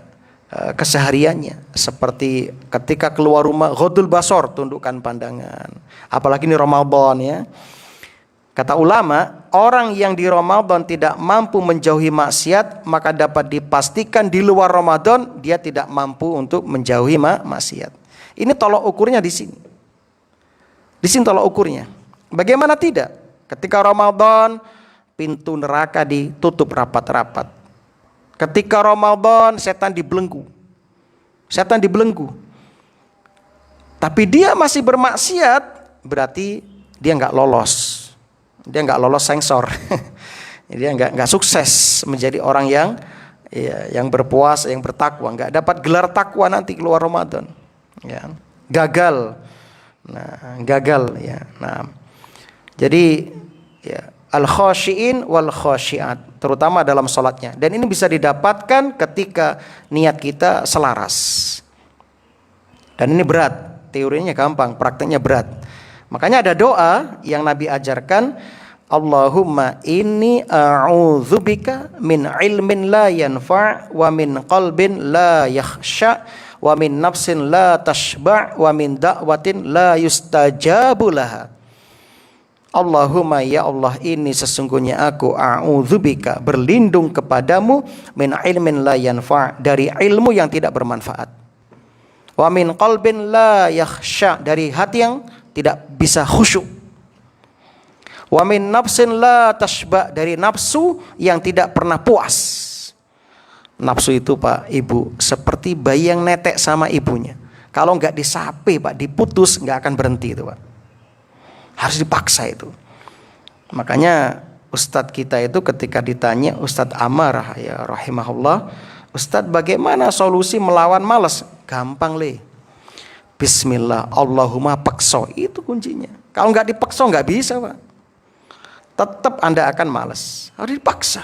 kesehariannya, seperti ketika keluar rumah ghadul basar, tundukkan pandangan. Apalagi ini Ramadan ya. Kata ulama, orang yang di Ramadan tidak mampu menjauhi maksiat, maka dapat dipastikan di luar Ramadan dia tidak mampu untuk menjauhi maksiat. Ini tolok ukurnya di sini. Di sini tolok ukurnya. Bagaimana tidak? Ketika Ramadan, pintu neraka ditutup rapat-rapat. Ketika Ramadan, setan dibelenggu. Setan dibelenggu. Tapi dia masih bermaksiat, berarti dia nggak lolos. Dia nggak lolos sensor. Dia nggak sukses menjadi orang yang berpuasa, yang bertakwa, nggak dapat gelar takwa nanti keluar Ramadan. Ya, gagal. Nah, gagal ya. Nah, jadi ya, al-khasyiin wal khasyiat, terutama dalam sholatnya. Dan ini bisa didapatkan ketika niat kita selaras. Dan ini berat, teorinya gampang, prakteknya berat. Makanya ada doa yang Nabi ajarkan, Allahumma inni a'udzubika min ilmin la yanfa' wa min qalbin la yakhsha' wa min nafsin la tashba' wa min da'watin la yustajabu laha. Allahumma ya Allah, ini sesungguhnya aku a'udzubika, berlindung kepadamu, min ilmin la yanfa', dari ilmu yang tidak bermanfaat. Wa min qalbin la yakhsha, dari hati yang tidak bisa khusyuk. Wa min nafsin la tashba, dari nafsu yang tidak pernah puas. Nafsu itu Pak Ibu seperti bayi yang netek sama ibunya. Kalau nggak disape Pak, diputus, nggak akan berhenti itu Pak. Harus dipaksa itu. Makanya Ustadz kita itu ketika ditanya, Ustadz Amar ya rahimahullah, Ustadz bagaimana solusi melawan malas? Gampang Bismillah, Allahumma pakso, itu kuncinya. Kalau nggak dipaksa nggak bisa Pak. Tetap Anda akan malas. Harus dipaksa.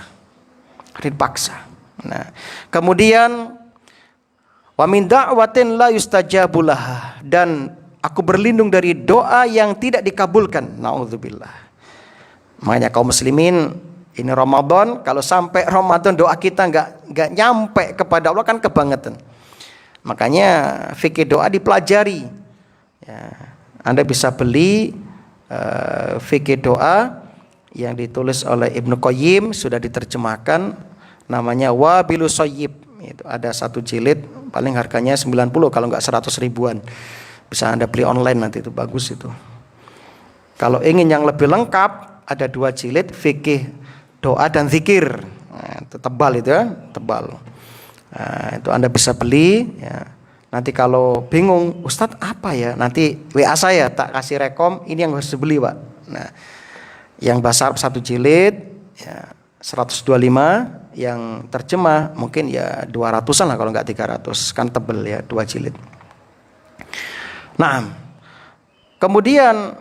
Nah, kemudian wa min da'watin la yustajabu laha, dan aku berlindung dari doa yang tidak dikabulkan. Nauzubillah. Makanya kaum muslimin, ini Ramadan, kalau sampai Ramadan doa kita nggak nyampe kepada Allah kan kebangetan. Makanya fikih doa dipelajari. Ya, Anda bisa beli fikih doa yang ditulis oleh Ibnu Qayyim, sudah diterjemahkan, namanya Wabilu Shayyib. Itu ada 1 jilid, paling harganya 90 kalau nggak 100 ribuan. Bisa Anda beli online nanti, itu bagus itu. Kalau ingin yang lebih lengkap, ada 2 jilid fikih doa dan zikir. Nah, itu tebal itu ya, tebal. Nah, itu Anda bisa beli ya. Nanti kalau bingung, Ustadz apa ya? Nanti WA saya, tak kasih rekom, ini yang harus dibeli Pak. Nah, yang bahasa Arab 1 jilid ya 125, yang terjemah mungkin ya 200-an lah kalau nggak 300, kan tebel ya 2 jilid. Nah, kemudian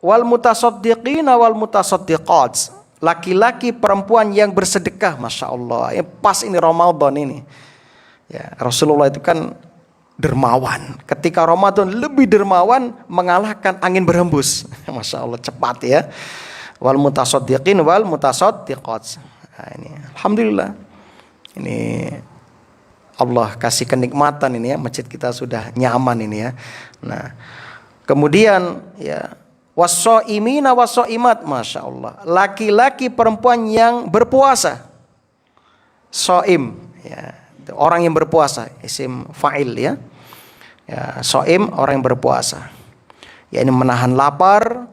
wal mutasaddiqina wal mutasaddiqat, laki-laki perempuan yang bersedekah, masya Allah. Pas ini Ramadan ini. Ya, Rasulullah itu kan dermawan. Ketika Ramadan lebih dermawan, mengalahkan angin berhembus. Masya Allah, cepat ya. Wal mutasaddiqin wal mutasaddiqat. Nah, ini alhamdulillah. Ini Allah kasih kenikmatan ini ya, masjid kita sudah nyaman ini ya. Nah, kemudian ya was-shaimina was-shaimat, masya Allah. Laki-laki perempuan yang berpuasa. Shaim ya, orang yang berpuasa, isim fa'il ya. Ya, shaim orang yang berpuasa. Ya, ini menahan lapar,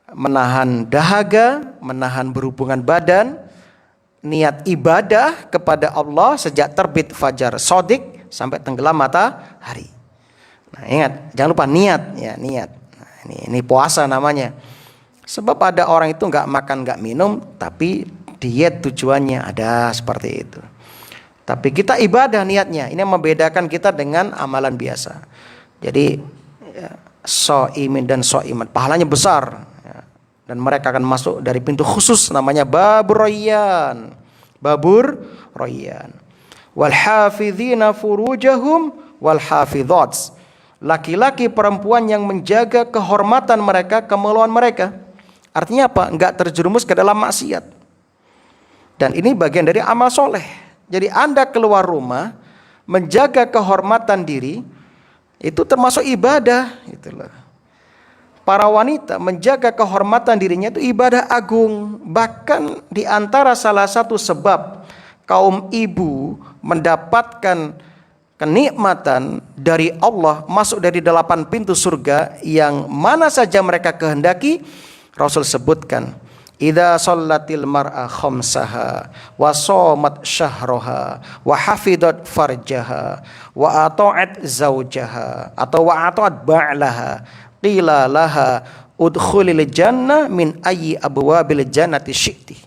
menahan dahaga, menahan berhubungan badan, niat ibadah kepada Allah sejak terbit fajar shadiq sampai tenggelam matahari. Nah, ingat, jangan lupa niat ya, niat. Nah, ini puasa namanya. Sebab ada orang itu nggak makan, nggak minum, tapi diet tujuannya, ada seperti itu. Tapi kita ibadah niatnya. Ini yang membedakan kita dengan amalan biasa. Jadi ya, shaimin dan shaimat pahalanya besar. Dan mereka akan masuk dari pintu khusus namanya Babur Rayyan. Babur Rayyan. Wal hafizina furujahum wal hafizats. Laki-laki perempuan yang menjaga kehormatan mereka, kemaluan mereka. Artinya apa? Enggak terjerumus ke dalam maksiat. Dan ini bagian dari amal soleh. Jadi Anda keluar rumah menjaga kehormatan diri, itu termasuk ibadah, itulah. Para wanita menjaga kehormatan dirinya itu ibadah agung. Bahkan di antara salah satu sebab kaum ibu mendapatkan kenikmatan dari Allah, masuk dari 8 pintu surga yang mana saja mereka kehendaki, Rasul sebutkan, idza shallatil mar'a khamsaha wa shamat syahraha wa hafidat farjaha wa ata'at zaujaha atau wa ata'at ba'laha qila laha udkhulil jannah min ayyi abwabil jannati syi'ti.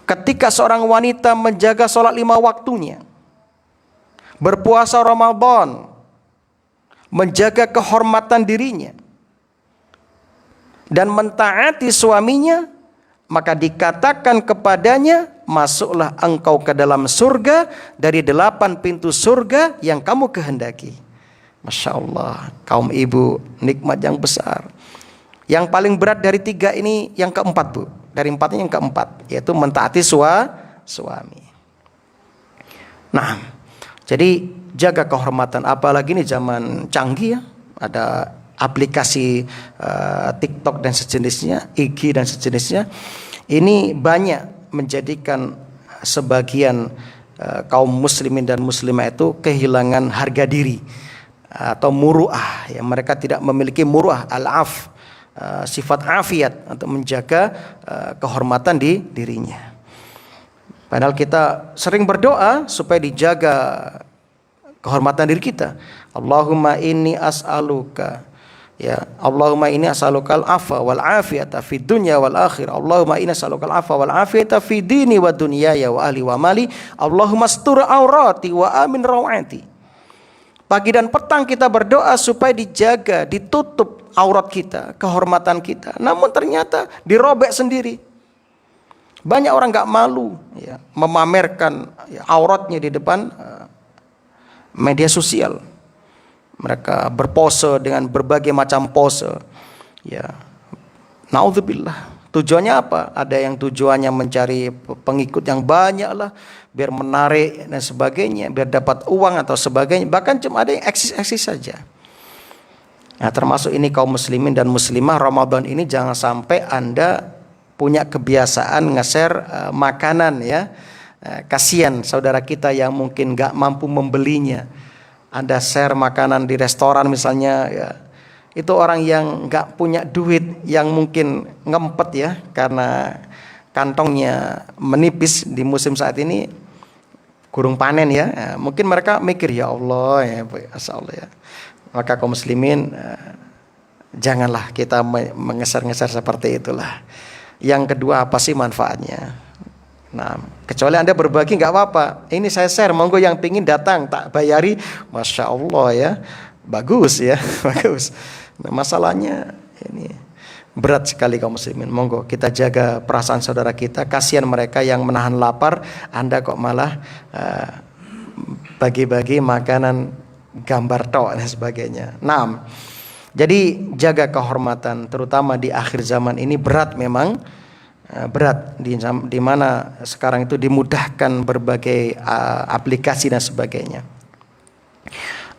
Ketika seorang wanita menjaga sholat 5 waktunya, berpuasa Ramadan, menjaga kehormatan dirinya, dan mentaati suaminya, maka dikatakan kepadanya, masuklah engkau ke dalam surga dari 8 pintu surga yang kamu kehendaki. Masya Allah, kaum ibu, nikmat yang besar. Yang paling berat dari 3 ini yang keempat Bu. Dari 4 ini yang keempat, yaitu mentaati suami. Nah, jadi jaga kehormatan. Apalagi ini zaman canggih ya, ada aplikasi TikTok dan sejenisnya, IG dan sejenisnya. Ini banyak menjadikan sebagian kaum muslimin dan muslimah itu kehilangan harga diri atau muru'ah, ya, mereka tidak memiliki muru'ah, al-af, sifat afiat untuk menjaga kehormatan di dirinya. Padahal kita sering berdoa supaya dijaga kehormatan diri kita. Allahumma inni as'aluka, ya Allahumma inni as'alukal afa wal afiyata fid dunya wal akhirah. Allahumma inni as'alukal afa wal afiyata fid dini wa dunyaya wa ahli wa mali. Allahumma astur aurati wa amin rawati. Pagi dan petang kita berdoa supaya dijaga, ditutup aurat kita, kehormatan kita. Namun ternyata dirobek sendiri. Banyak orang gak malu, ya, memamerkan, ya, auratnya di depan media sosial. Mereka berpose dengan berbagai macam pose. Ya, naudzubillah. Tujuannya apa? Ada yang tujuannya mencari pengikut yang banyak lah, biar menarik dan sebagainya, biar dapat uang atau sebagainya. Bahkan cuma ada yang eksis-eksis saja. Nah, termasuk ini kaum muslimin dan muslimah, Ramadan ini jangan sampai Anda punya kebiasaan nge-share makanan, ya. Kasihan saudara kita yang mungkin gak mampu membelinya. Anda share makanan di restoran misalnya, ya. Itu orang yang gak punya duit, yang mungkin ngempet, ya, karena kantongnya menipis di musim saat ini, kurung panen, ya. Mungkin mereka mikir, ya Allah, ya, Masya Allah, ya. Maka kaum muslimin, janganlah kita mengeser-ngeser seperti itulah. Yang kedua, apa sih manfaatnya? Nah, kecuali Anda berbagi nggak apa-apa. Ini saya share, monggo yang pingin datang tak bayari, Masya Allah, ya, bagus, ya. Bagus. Nah, masalahnya ini berat sekali kaum muslimin. Monggo kita jaga perasaan saudara kita. Kasihan mereka yang menahan lapar, Anda kok malah bagi-bagi makanan gambar tok dan sebagainya. Nah, jadi jaga kehormatan, terutama di akhir zaman ini berat memang. Berat di mana sekarang itu dimudahkan berbagai aplikasi dan sebagainya.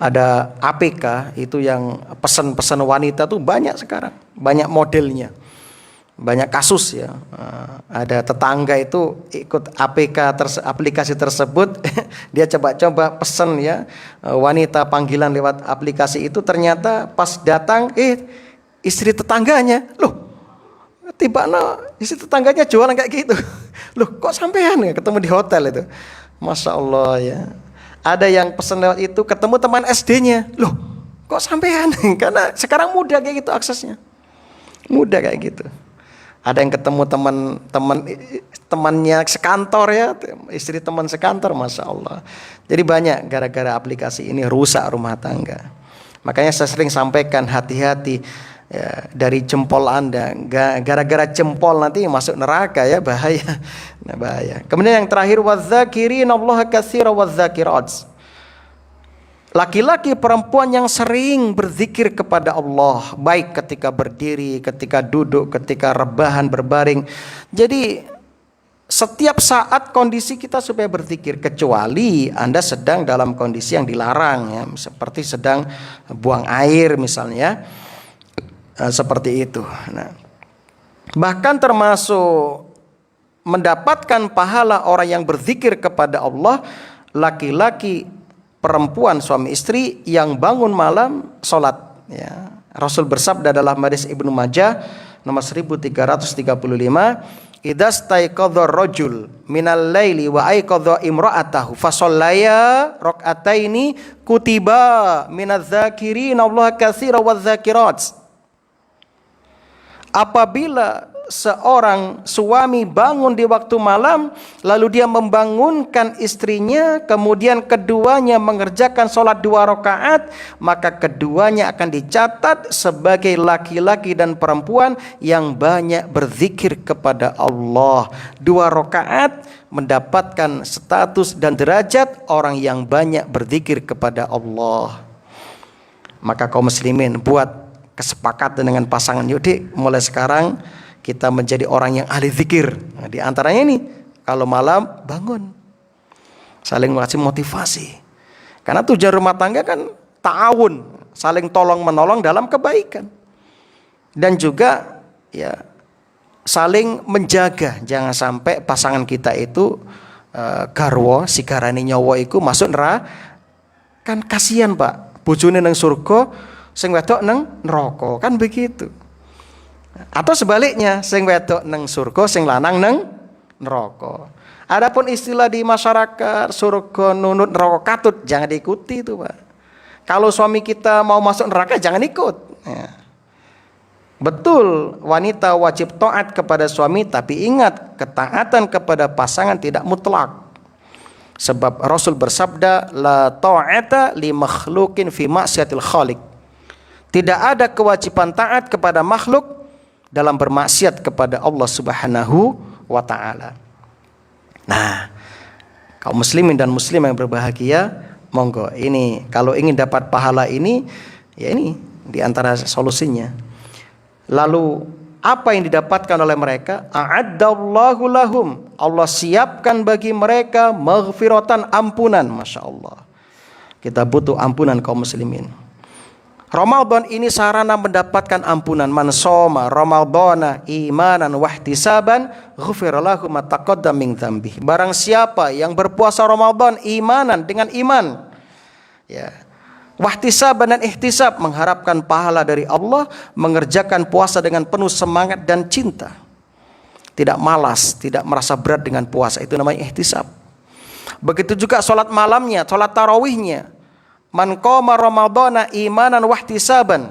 Ada APK itu yang pesan-pesan wanita tuh banyak sekarang, banyak modelnya, banyak kasus, ya. Ada tetangga itu ikut aplikasi tersebut, dia coba-coba pesan, ya, wanita panggilan lewat aplikasi itu, ternyata pas datang istri tetangganya, loh, istri tetangganya jualan kayak gitu. Loh, kok sampean ya ketemu di hotel itu? Masya Allah, ya. Ada yang pesan lewat itu ketemu teman SD-nya. Loh, kok sampean? Karena sekarang mudah kayak gitu aksesnya. Mudah kayak gitu. Ada yang ketemu temannya sekantor, ya, istri teman sekantor, Masya Allah. Jadi banyak gara-gara aplikasi ini rusak rumah tangga. Makanya saya sering sampaikan, hati-hati, ya, dari jempol Anda. Gara-gara jempol nanti masuk neraka, ya, bahaya. Nah, bahaya. Kemudian yang terakhir, wadzakirinallaha katsiran wadzakirat. Laki-laki perempuan yang sering berzikir kepada Allah, baik ketika berdiri, ketika duduk, ketika rebahan, berbaring. Jadi setiap saat kondisi kita supaya berzikir, kecuali Anda sedang dalam kondisi yang dilarang, ya, seperti sedang buang air misalnya, seperti itu. Nah, bahkan termasuk mendapatkan pahala orang yang berzikir kepada Allah, laki-laki, perempuan, suami istri yang bangun malam sholat, ya. Rasul bersabda dalam hadis Ibnu Majah nomor 1335, idza staiqadha rajul minal laili wa aiqadha imra'atahu fa shallaya rak'ataini kutiba minadz dzakirina Allah katsiran wadzakirat. Apabila seorang suami bangun di waktu malam, lalu dia membangunkan istrinya, kemudian keduanya mengerjakan sholat 2 rakaat, maka keduanya akan dicatat sebagai laki-laki dan perempuan yang banyak berzikir kepada Allah. 2 rakaat mendapatkan status dan derajat orang yang banyak berzikir kepada Allah. Maka kaum muslimin buat kesepakatan dengan pasangan, yuk Dik, mulai sekarang kita menjadi orang yang ahli zikir. Nah, di antaranya ini, kalau malam bangun, saling ngasih motivasi. Karena tujuan rumah tangga kan ta'awun, saling tolong menolong dalam kebaikan. Dan juga, ya, saling menjaga, jangan sampai pasangan kita itu garwa sigarane nyawa iku masuk neraka. Kan kasihan Pak, bojone nang surga, sing wedok nang neraka, kan begitu. Atau sebaliknya, sing wedok nang surga, sing lanang nang neraka. Adapun istilah di masyarakat surga nunut neraka katut, jangan diikuti itu Pak. Kalau suami kita mau masuk neraka jangan ikut. Ya. Betul, wanita wajib taat kepada suami, tapi ingat, ketaatan kepada pasangan tidak mutlak. Sebab Rasul bersabda, la ta'ata li makhlukin fi maksiatil khaliq. Tidak ada kewajiban taat kepada makhluk dalam bermaksiat kepada Allah Subhanahu wa taala. Nah, kaum muslimin dan muslim yang berbahagia, monggo ini kalau ingin dapat pahala ini, ya ini di antara solusinya. Lalu apa yang didapatkan oleh mereka? A'addallahu lahum. Allah siapkan bagi mereka maghfiratan, ampunan. Masya Allah. Kita butuh ampunan kaum muslimin. Ramadan ini sarana mendapatkan ampunan. Man shoma Ramadana imanan wahtisaban ghufira lahu ma taqaddama min dzambi. Barang siapa yang berpuasa Ramadan imanan dengan iman, ya, wahtisaban dan ihtisab, mengharapkan pahala dari Allah, mengerjakan puasa dengan penuh semangat dan cinta. Tidak malas, tidak merasa berat dengan puasa, itu namanya ihtisab. Begitu juga sholat malamnya, sholat tarawihnya. Man qama ramadhana imanan wahtisaban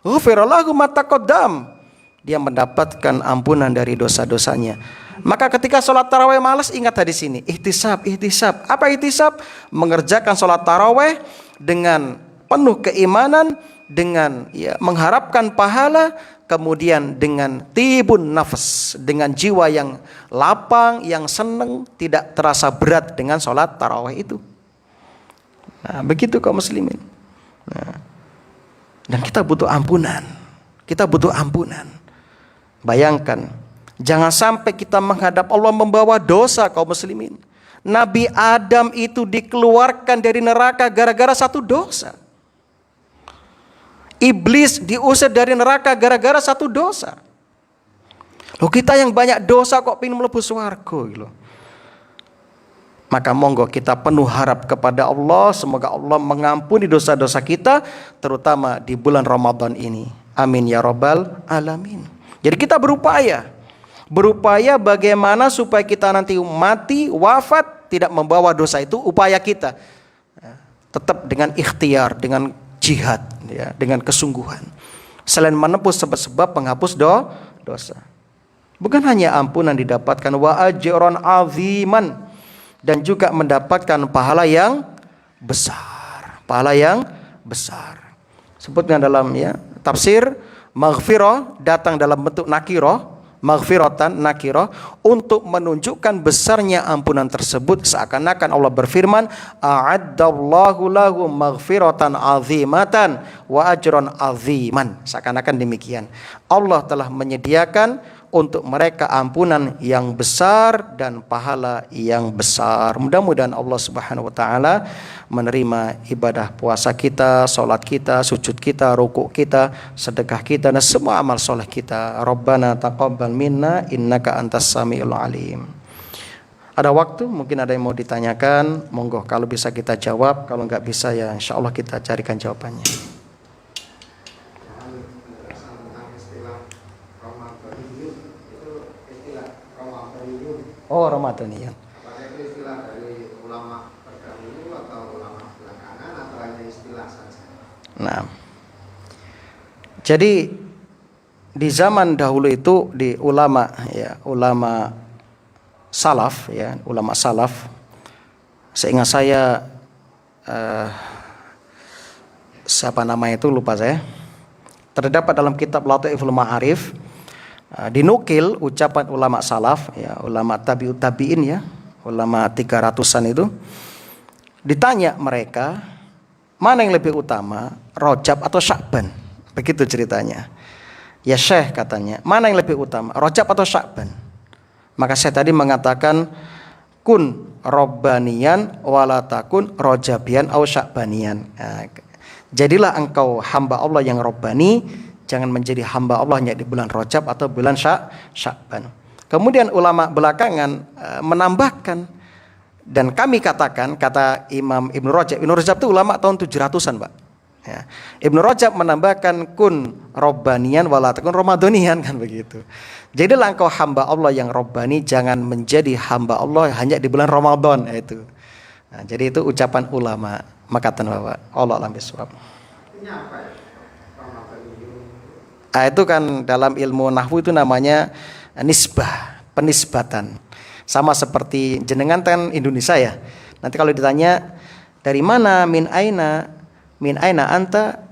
ghufira lahu ma taqaddam. Dia mendapatkan ampunan dari dosa-dosanya. Maka ketika sholat tarawih malas, ingat hadis ini, ihtisab, ihtisab. Apa ihtisab? Mengerjakan sholat tarawih dengan penuh keimanan, dengan ya, mengharapkan pahala, kemudian dengan tibun nafas, dengan jiwa yang lapang, yang senang, tidak terasa berat dengan sholat tarawih itu. Nah, begitu kaum muslimin. Nah, dan kita butuh ampunan. Kita butuh ampunan. Bayangkan, jangan sampai kita menghadap Allah membawa dosa kaum muslimin. Nabi Adam itu dikeluarkan dari neraka gara-gara satu dosa. Iblis diusir dari neraka gara-gara satu dosa. Loh, kita yang banyak dosa kok pengen mlebu swarga gitu. Maka monggo kita penuh harap kepada Allah, semoga Allah mengampuni dosa-dosa kita, terutama di bulan Ramadan ini. Amin ya rabbal alamin. Jadi kita berupaya bagaimana supaya kita nanti mati, wafat, tidak membawa dosa itu, upaya kita. Tetap dengan ikhtiar, dengan jihad, ya, dengan kesungguhan. Selain menempuh sebab-sebab penghapus dosa. Bukan hanya ampunan didapatkan, wa ajran aziman, dan juga mendapatkan pahala yang besar. Pahala yang besar. Sebutkan dalam ya tafsir, maghfirah datang dalam bentuk nakirah, maghfiratan nakirah, untuk menunjukkan besarnya ampunan tersebut. Seakan-akan Allah berfirman, a'addallahu lahum maghfiratan azimatan wa ajran aziman. Seakan-akan demikian. Allah telah menyediakan untuk mereka ampunan yang besar dan pahala yang besar. Mudah-mudahan Allah Subhanahu wa taala menerima ibadah puasa kita, salat kita, sujud kita, rukuk kita, sedekah kita, dan semua amal soleh kita. Rabbana taqabbal minna innaka antas samiul alim. Ada waktu, mungkin ada yang mau ditanyakan, monggo, kalau bisa kita jawab, kalau enggak bisa ya insyaallah kita carikan jawabannya. Oh, Ramadaniyun. Apakah itu istilah dari ulama terdahulu atau ulama belakangan atau hanya istilah saja? Nah, jadi di zaman dahulu itu di ulama ya, ulama salaf ya, ulama salaf. Seingat saya siapa namanya itu lupa saya. Terdapat dalam kitab Lataiful Ma'arif. Dinukil ucapan ulama salaf ya, ulama tabi'ut tabi'in ya, ulama 300-an itu, ditanya mereka mana yang lebih utama, Rajab atau Sya'ban, begitu ceritanya. Ya Syekh katanya, mana yang lebih utama, Rajab atau Sya'ban? Maka saya tadi mengatakan kun robbanian wala takun rojabian au sya'banian. Nah, jadilah engkau hamba Allah yang robbani, jangan menjadi hamba Allah hanya di bulan Rajab atau bulan Sya'ban. Kemudian ulama belakangan menambahkan, Dan kami katakan, kata Imam Ibnu Rajab itu ulama tahun 700-an, Pak. Ya. Ibnu Rajab menambahkan kun robbanian wala takun ramadhanian, kan begitu. Jadilah engkau hamba Allah yang robbani, jangan menjadi hamba Allah hanya di bulan Ramadan, itu. Nah, jadi itu ucapan ulama. Makatan Bapak. Allah alam bisawab. Ini apa ya? Itu kan dalam ilmu nahwu itu namanya nisbah, penisbatan. Sama seperti jenengan kan Indonesia ya. Nanti kalau ditanya dari mana, min aina anta,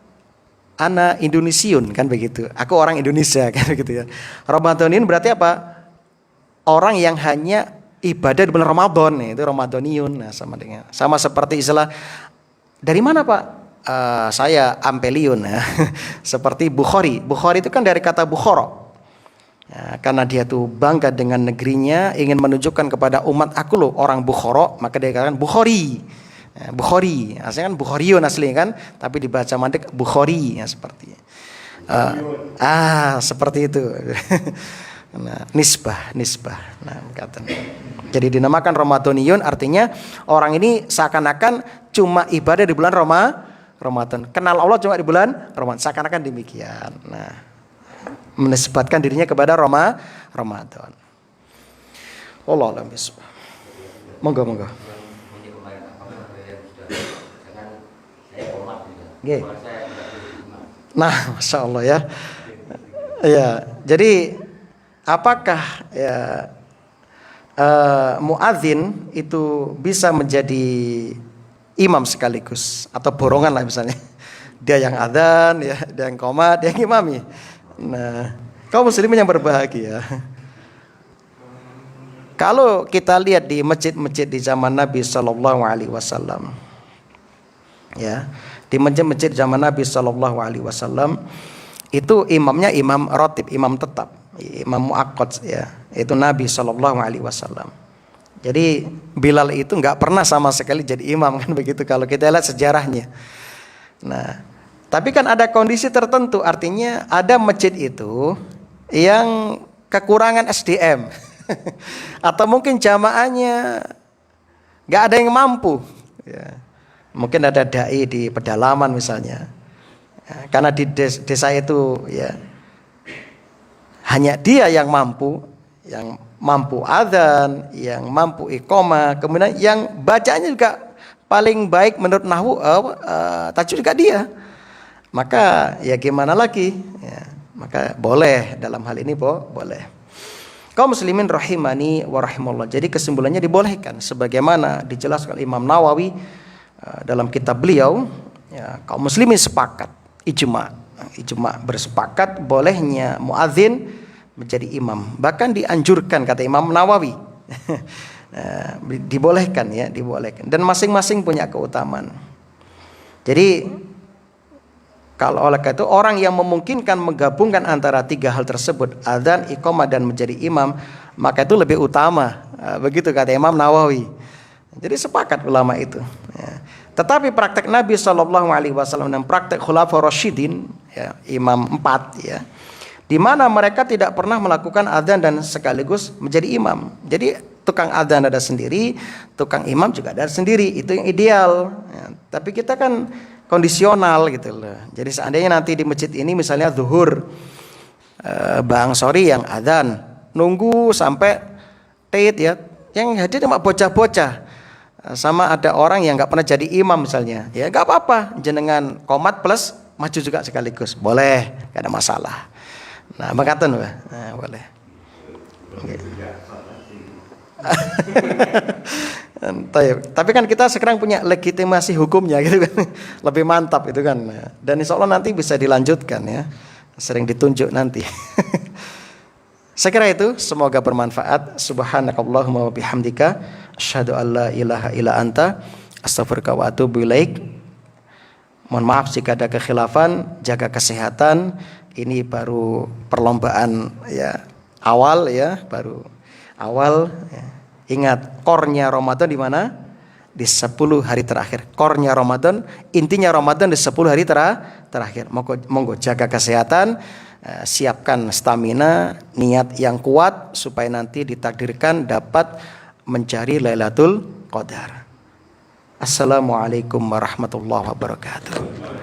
ana Indonesiun, kan begitu. Aku orang Indonesia, kan begitu ya. Ramadhanin berarti apa? Orang yang hanya ibadah di bulan Ramadan, itu Ramadhaniun. Nah, sama seperti istilah dari mana, Pak? Saya Ampeliun ya. Seperti Bukhari itu kan dari kata Bukhara ya, karena dia tuh bangga dengan negerinya, ingin menunjukkan kepada umat, aku loh orang Bukhara, maka dia katakan Bukhari ya, Bukhari aslinya kan Bukhariun aslinya kan, tapi dibaca mandek Bukhari ya, seperti seperti itu. Nah, nisbah. Nah, kata. Jadi dinamakan Ramadhaniyun, artinya orang ini seakan-akan cuma ibadah di bulan Ramadan. Kenal Allah cuma di bulan Ramadan, seakan-akan demikian. Nah, menisbatkan dirinya kepada Ramadan. Allah alam bisawab. Monggo. Nggih. Nah, Masya Allah ya. Ya, jadi apakah ya muadzin itu bisa menjadi imam sekaligus atau borongan lah misalnya. Dia yang adzan ya, dia yang qomat, dia yang imami. Nah, kaum muslimin yang berbahagia. Kalau kita lihat di masjid-masjid di zaman Nabi sallallahu alaihi wasallam. Ya, di masjid-masjid zaman Nabi sallallahu alaihi wasallam itu imamnya imam rotib, imam tetap, imam muaqqad ya, itu Nabi sallallahu alaihi wasallam. Jadi Bilal itu nggak pernah sama sekali jadi imam, kan begitu kalau kita lihat sejarahnya. Nah, tapi kan ada kondisi tertentu, artinya ada masjid itu yang kekurangan SDM atau mungkin jamaahnya nggak ada yang mampu. Ya. Mungkin ada dai di pedalaman misalnya, ya, karena di desa itu ya hanya dia yang mampu adzan, yang mampu iqamah, kemudian yang bacanya juga paling baik menurut nahwu tajwid juga dia. Maka ya gimana lagi? Ya, maka boleh dalam hal ini boleh. Kaum muslimin rahimani wa rahimallah. Jadi kesimpulannya dibolehkan sebagaimana dijelaskan Imam Nawawi dalam kitab beliau, ya, kaum muslimin sepakat ijma bersepakat bolehnya muadzin menjadi imam, bahkan dianjurkan kata Imam Nawawi. dibolehkan dan masing-masing punya keutamaan. Jadi kalau oleh karena itu orang yang memungkinkan menggabungkan antara tiga hal tersebut, adzan, iqamah dan menjadi imam, maka itu lebih utama. Begitu kata Imam Nawawi. Jadi sepakat ulama itu. Ya. Tetapi praktek Nabi Shallallahu Alaihi Wasallam dan praktek Khulafaur Rasyidin, ya, imam 4, ya, di mana mereka tidak pernah melakukan adzan dan sekaligus menjadi imam. Jadi tukang adzan ada sendiri, tukang imam juga ada sendiri. Itu yang ideal. Ya. Tapi kita kan kondisional gitu loh. Jadi seandainya nanti di masjid ini misalnya zuhur, Bang Sori yang adzan, nunggu sampai tait ya, yang hadir cuma bocah-bocah. Sama ada orang yang nggak pernah jadi imam misalnya, ya nggak apa-apa, jenengan komat plus maju juga sekaligus, boleh, nggak ada masalah. Nah, makatan Pak, nah, boleh. Okay. Tapi kan kita sekarang punya legitimasi hukumnya gitu kan, lebih mantap itu kan. Dan insya Allah nanti bisa dilanjutkan ya, sering ditunjuk nanti. Saya kira itu, semoga bermanfaat. Subhanakallahumma wa bihamdika asyhadu an la ilaha illa anta astaghfiruka wa atubu ilaik. Mohon maaf jika ada kekhilafan, jaga kesehatan. Ini baru perlombaan ya, awal ya, baru awal ya. Ingat, kornya Ramadan di mana? Di 10 hari terakhir. Kornya Ramadan, intinya Ramadan di 10 hari terakhir. Monggo jaga kesehatan. Siapkan stamina, niat yang kuat supaya nanti ditakdirkan dapat mencari Lailatul qadar. Assalamualaikum warahmatullahi wabarakatuh.